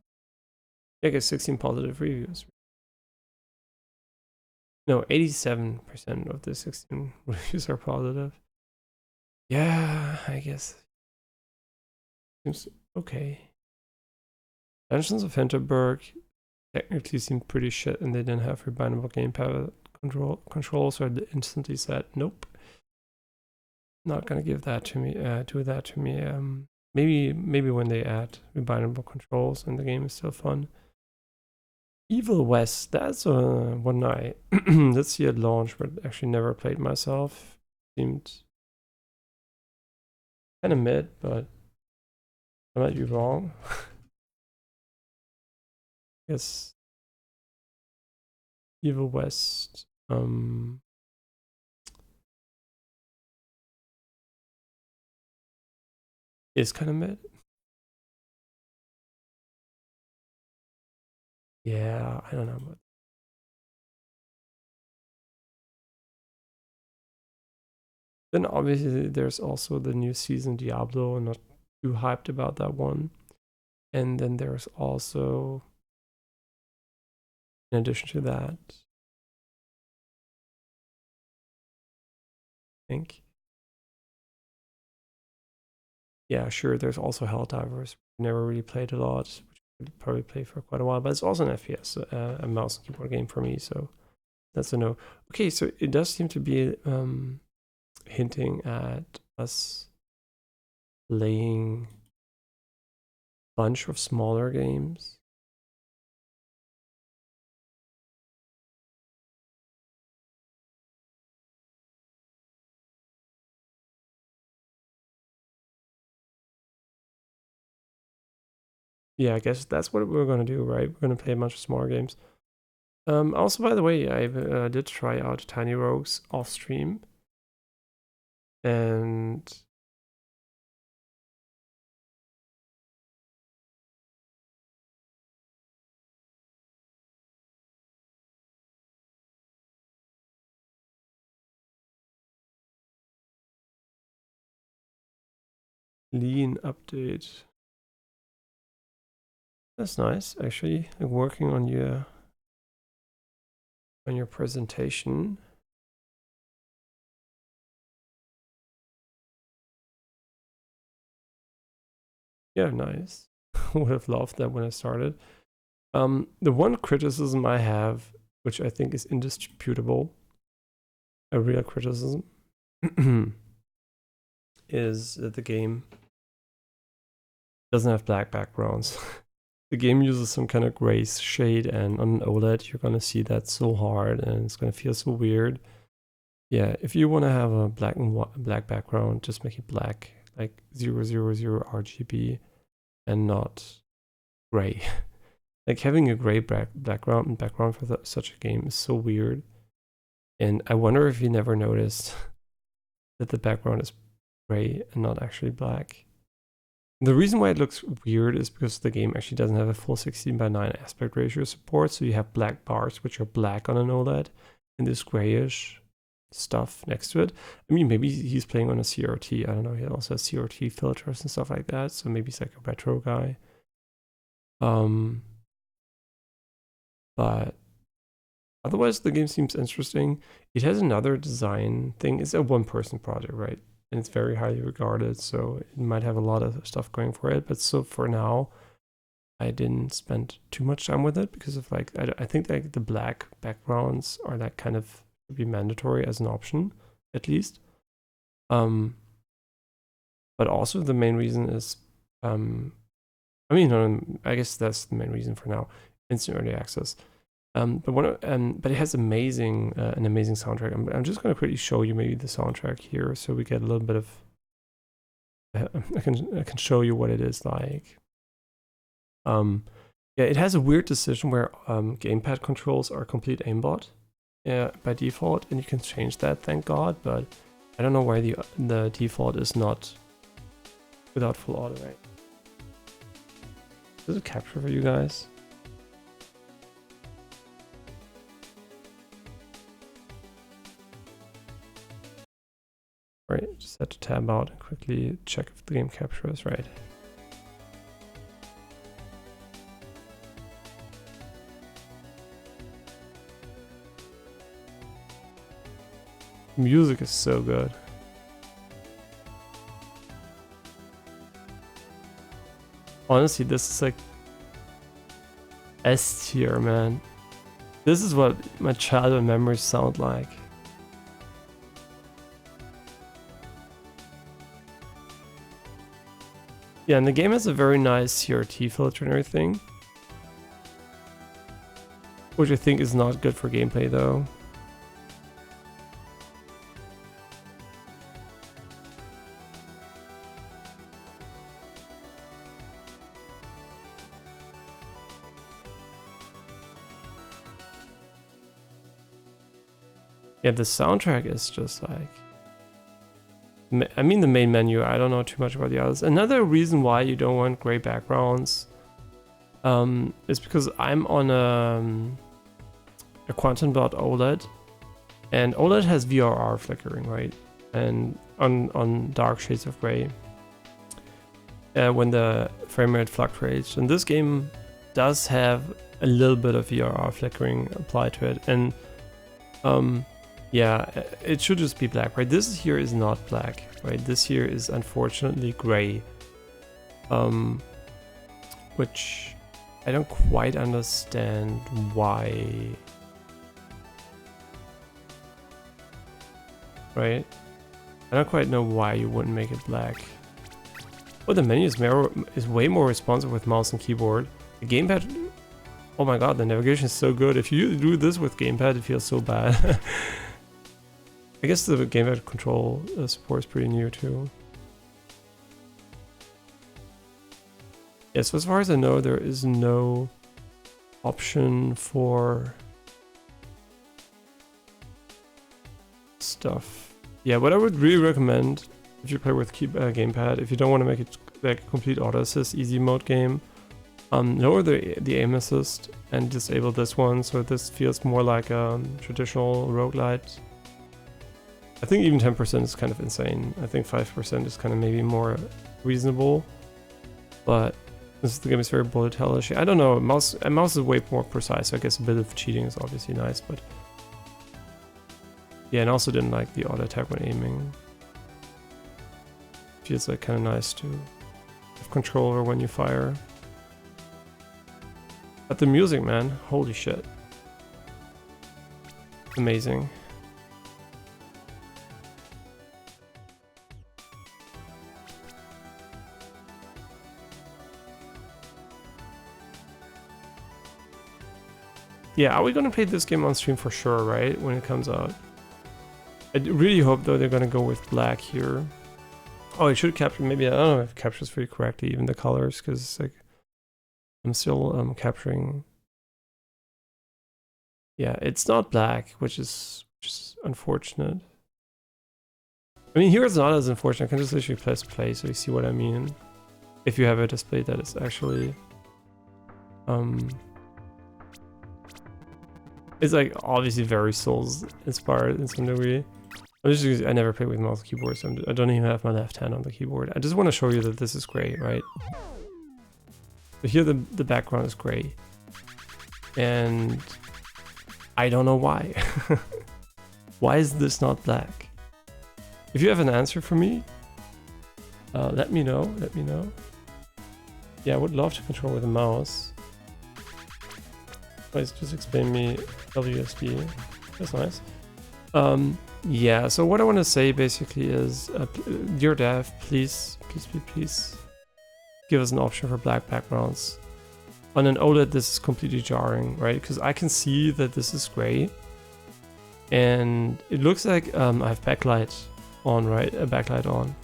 I guess 16 positive reviews. No, 87% of the 16 reviews are positive. Yeah, I guess. Seems okay. Dungeons of Hinterberg technically seemed pretty shit, and they didn't have rebindable gamepad control, so I instantly said nope. Not gonna give that to me. Do that to me. Maybe when they add rebindable controls and the game is still fun. Evil West, that's one I did see at launch, but actually never played myself. Seemed kind of mid, but I might be wrong. Yes. Evil West. Is kind of mid. Yeah, I don't know. But then obviously there's also the new season Diablo. I'm not too hyped about that one. And then there's also, in addition to that, I think. Yeah, sure, there's also Helldivers. Never really played a lot, which I could probably play for quite a while, but it's also an FPS, a mouse and keyboard game for me, so that's a no. Okay, so it does seem to be hinting at us playing a bunch of smaller games. Yeah, I guess that's what we're gonna do, right? We're gonna play a bunch of smaller games. Also, by the way, I did try out Tiny Rogues off stream, and lean update. That's nice, actually. Working on your presentation. Yeah, nice. Would have loved that when I started. The one criticism I have, which I think is indisputable, a real criticism, is that the game doesn't have black backgrounds. The game uses some kind of gray shade, and on an OLED you're gonna see that so hard, and it's gonna feel so weird. Yeah, if you want to have a black background, just make it black, like 000 RGB, and not gray. Like having a gray background for such a game is so weird. And I wonder if you never noticed that the background is gray and not actually black. The reason why it looks weird is because the game actually doesn't have a full 16:9 aspect ratio support, so you have black bars which are black on an OLED and this grayish stuff next to it. I mean, maybe he's playing on a CRT. I don't know. He also has CRT filters and stuff like that, so maybe he's like a retro guy. But otherwise, the game seems interesting. It has another design thing. It's a one-person project, right? And it's very highly regarded, so it might have a lot of stuff going for it. But so for now, I didn't spend too much time with it because of like I think like the black backgrounds are like kind of should be mandatory as an option at least. But also the main reason is I mean I guess that's the main reason for now. Instant early access. But it has an amazing soundtrack. I'm just gonna quickly show you maybe the soundtrack here, so we get a little bit of. I can show you what it is like. Yeah, it has a weird decision where gamepad controls are complete aimbot, by default, and you can change that, thank God. But I don't know why the default is not without full auto. Right? Does it capture for you guys? Right, just had to tab out and quickly check if the game captures right. Music is so good. Honestly, this is like S tier, man. This is what my childhood memories sound like. Yeah, and the game has a very nice CRT filter and everything, which I think is not good for gameplay though. Yeah, the soundtrack is just like... I mean the main menu, I don't know too much about the others. Another reason why you don't want gray backgrounds is because I'm on a Quantum Dot OLED, and OLED has VRR flickering, right? And on dark shades of gray when the frame rate fluctuates. And this game does have a little bit of VRR flickering applied to it, and yeah, it should just be black, right? This here is not black, right? This here is unfortunately gray, which I don't quite understand why, right? I don't quite know why you wouldn't make it black. Oh, the menu is way more responsive with mouse and keyboard. The gamepad, oh my god, the navigation is so good. If you do this with gamepad, it feels so bad. I guess the gamepad control support is pretty new too. Yeah, so as far as I know, there is no option for stuff. Yeah, what I would really recommend if you play with gamepad, if you don't want to make it like a complete auto assist easy mode game, lower the aim assist and disable this one, so this feels more like a traditional roguelite. I think even 10% is kind of insane. I think 5% is kind of maybe more reasonable. But since the game is very bullet hellish, I don't know. Mouse is way more precise, so I guess a bit of cheating is obviously nice. But yeah, and also didn't like the auto attack when aiming. Feels like kind of nice to have control over when you fire. But the music, man, holy shit, amazing. Yeah, are we gonna play this game on stream for sure, right? When it comes out. I really hope though they're gonna go with black here. Oh, it should capture, maybe, I don't know if it captures very correctly, even the colors, because like I'm still capturing. Yeah, it's not black, which is unfortunate. I mean, here it's not as unfortunate. I can just literally press play so you see what I mean. If you have a display that is actually it's like obviously very Souls inspired in some degree. I never play with mouse and keyboard, so I don't even have my left hand on the keyboard. I just want to show you that this is great, right? But here the background is gray. And I don't know why. Why is this not black? If you have an answer for me, let me know. Let me know. Yeah, I would love to control with a mouse. Please just explain me WSD. That's nice. Yeah, so what I want to say basically is, dear dev, please give us an option for black backgrounds. On an OLED, this is completely jarring, right? Because I can see that this is gray, and it looks like I have backlight on, right? A backlight on.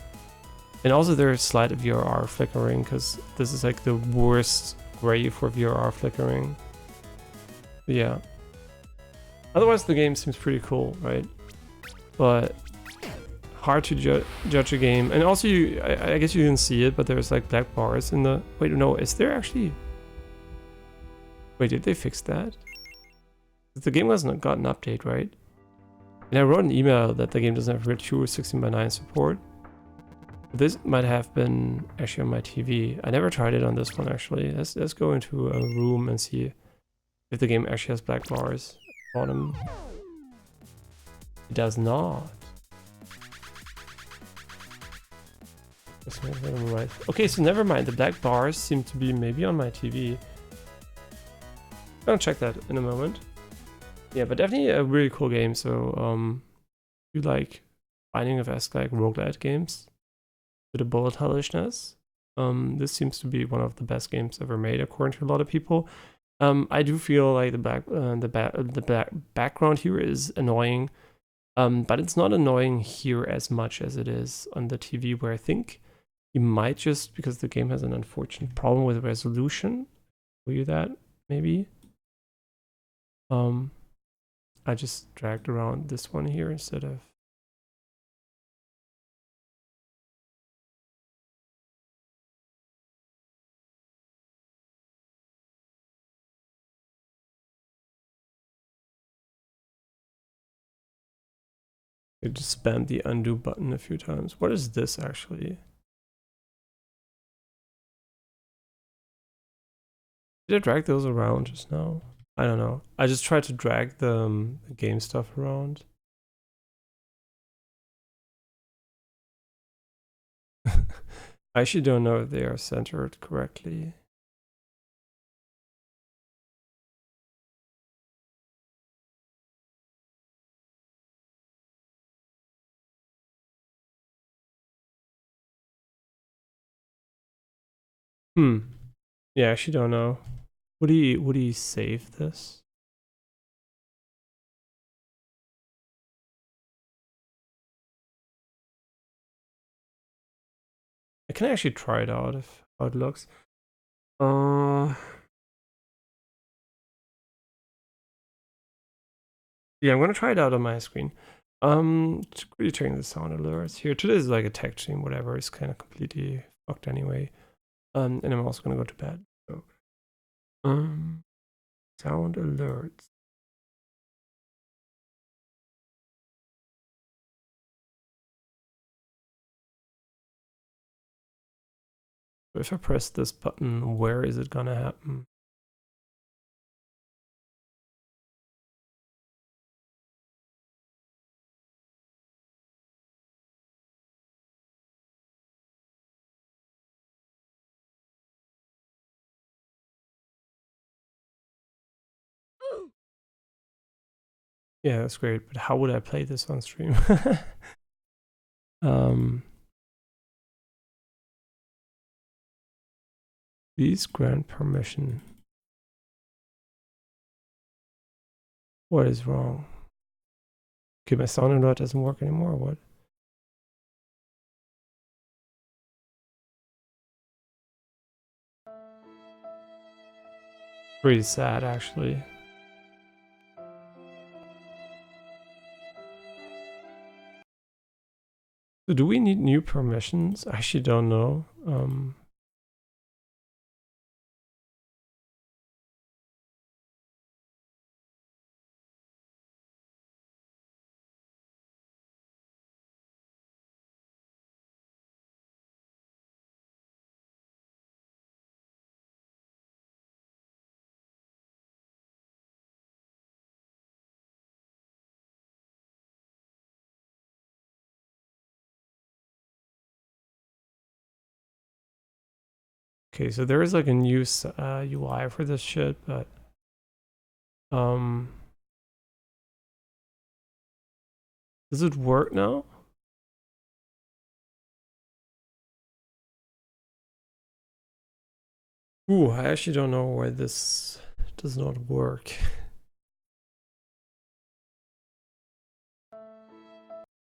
And also there's slight VRR flickering, because this is like the worst gray for VRR flickering. But yeah. Otherwise the game seems pretty cool, right? But hard to judge a game. And also I guess you can see it, but there's like black bars in the... Wait, no, is there actually... Wait, did they fix that? The game hasn't got an update, right? And I wrote an email that the game doesn't have true 16:9 support. This might have been actually on my TV. I never tried it on this one actually. Let's go into a room and see if the game actually has black bars at the bottom. It does not. Okay, so never mind. The black bars seem to be maybe on my TV. I'll check that in a moment. Yeah, but definitely a really cool game. So, you like Binding of Isaac like roguelite games with a bullet hellishness. This seems to be one of the best games ever made, according to a lot of people. I do feel like the background here is annoying, but it's not annoying here as much as it is on the TV, where I think you might just, because the game has an unfortunate problem with resolution. Will you that maybe? I just dragged around this one here instead of... I just spammed the undo button a few times. What is this actually? Did I drag those around just now? I don't know. I just tried to drag the game stuff around. I actually don't know if they are centered correctly. Yeah, I actually don't know. Would he save this? I can actually try it out if how it looks. Yeah, I'm gonna try it out on my screen. Quickly checking the sound alerts here. Today is like a tech stream, whatever. It's kind of completely fucked anyway. And I'm also gonna go to bed. So, sound alerts. If I press this button, where is it gonna happen? Yeah, that's great, but how would I play this on stream? Please grant permission. What is wrong? Okay, my sound alert doesn't work anymore, or what? Pretty sad, actually. So do we need new permissions? I actually don't know. Okay, so there is like a new UI for this shit, but does it work now? Ooh, I actually don't know why this does not work.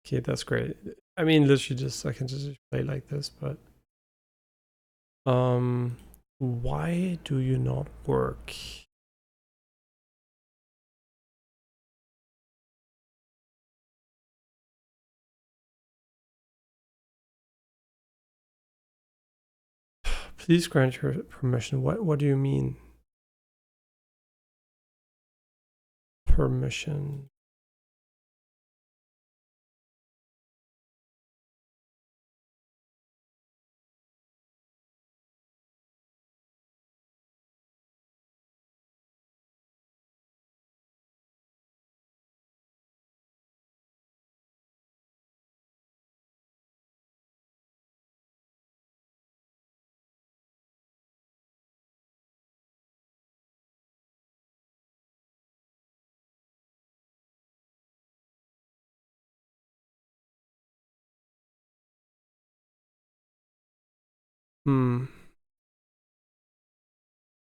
Okay, that's great. I mean, literally just I can just play like this, but why do you not work? Please grant your permission. What do you mean? Permission.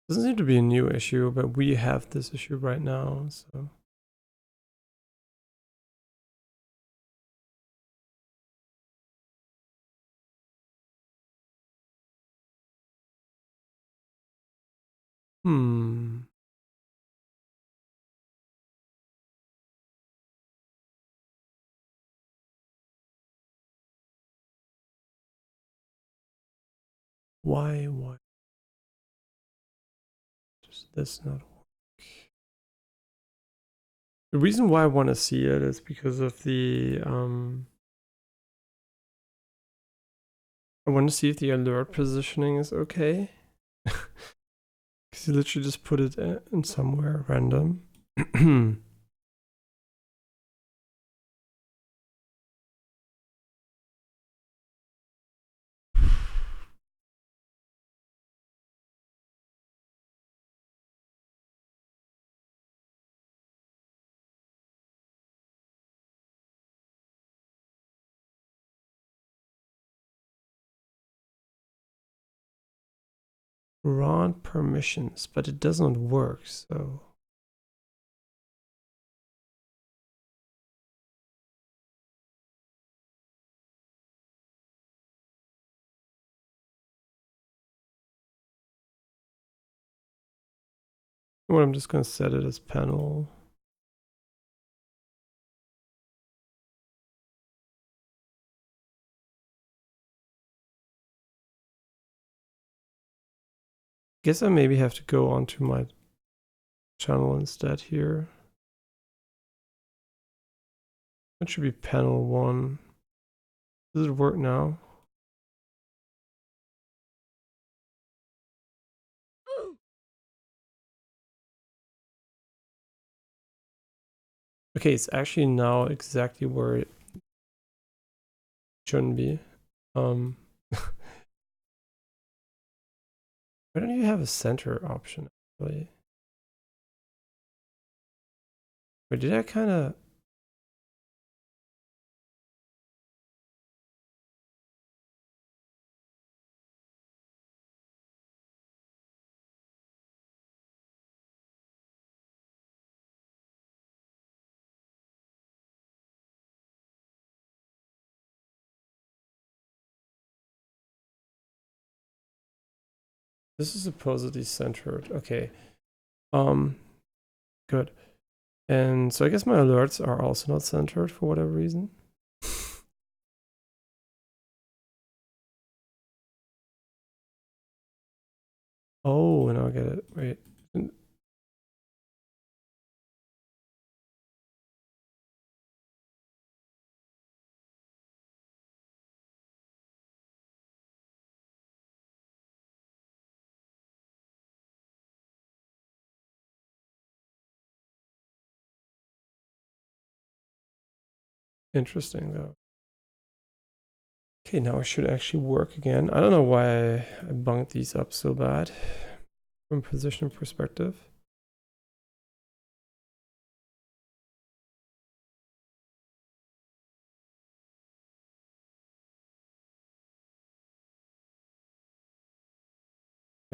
Doesn't seem to be a new issue, but we have this issue right now, so. Why does this not work? The reason why I want to see it is because of the I want to see if the alert positioning is okay. Because you literally just put it in somewhere random. Wrong permissions, but it doesn't work, so. Well, I'm just gonna set it as panel. Guess I maybe have to go onto my channel instead here. That should be panel 1. Does it work now? Okay, it's actually now exactly where it shouldn't be. Why don't you have a center option actually? Or did I kind of? This is supposedly centered. Okay. Good. And so I guess my alerts are also not centered for whatever reason. Oh, now I get it. Wait. Interesting though. Okay, now it should actually work again. I don't know why I bunked these up so bad from a position perspective.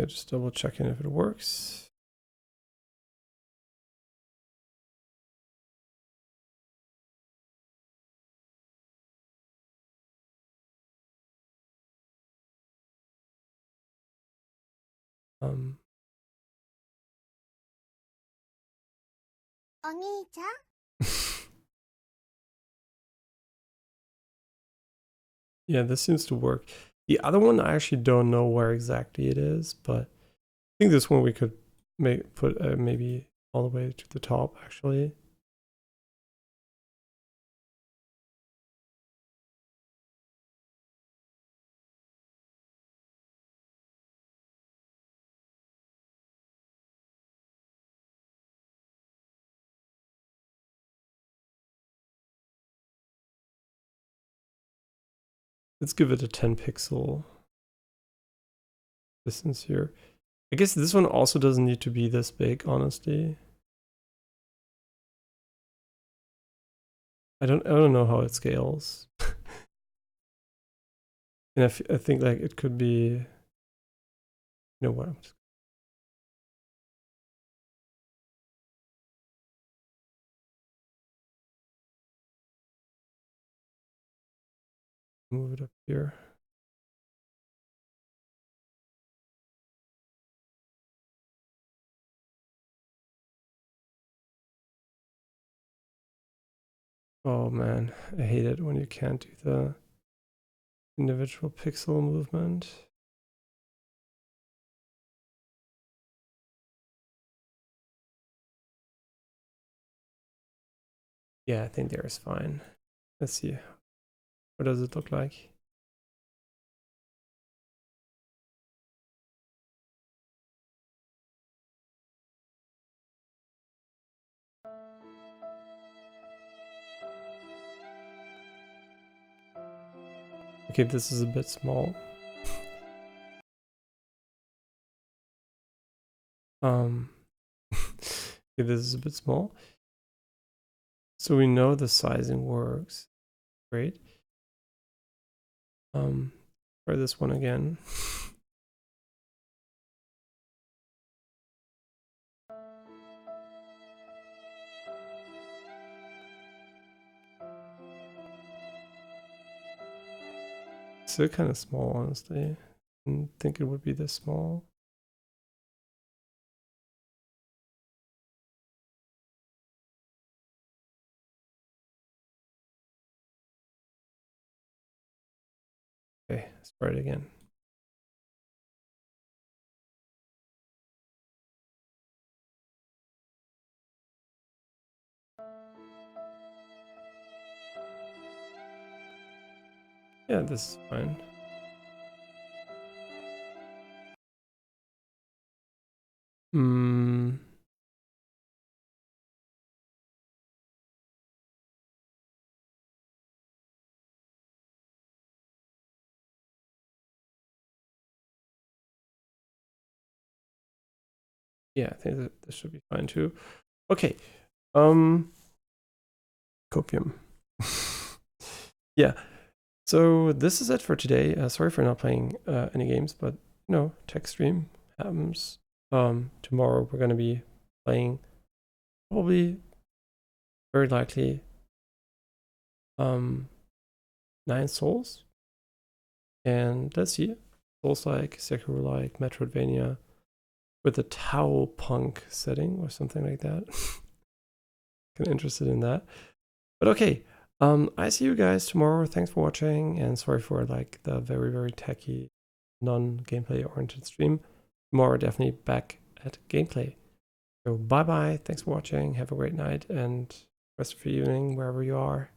Okay, just double checking if it works. Um, yeah, this seems to work. The other one, I actually don't know where exactly it is, but I think this one we could put maybe all the way to the top, actually. Let's give it a 10 pixel distance here. I guess this one also doesn't need to be this big, honestly. I don't know how it scales. And I think like it could be, you know what, I'm just move it up here. Oh man, I hate it when you can't do the individual pixel movement. Yeah, I think there is fine. Let's see. What does it look like? Okay, this is a bit small. Okay, this is a bit small. So we know the sizing works. Great. Try this one again. Still kind of small, honestly. I didn't think it would be this small. Okay, let's try it again. Yeah, this is fine. Yeah, I think that this should be fine too. Okay. Copium. Yeah. So this is it for today. Sorry for not playing any games, but no, tech stream happens. Tomorrow we're gonna be playing probably very likely 9 Souls. And let's see. Souls like, Sekiro like, Metroidvania with a Tau punk setting or something like that. Kind of interested in that. But okay. I see you guys tomorrow. Thanks for watching, and sorry for like the very, very techy, non-gameplay oriented stream. Tomorrow definitely back at gameplay. So bye bye. Thanks for watching. Have a great night and rest of your evening wherever you are.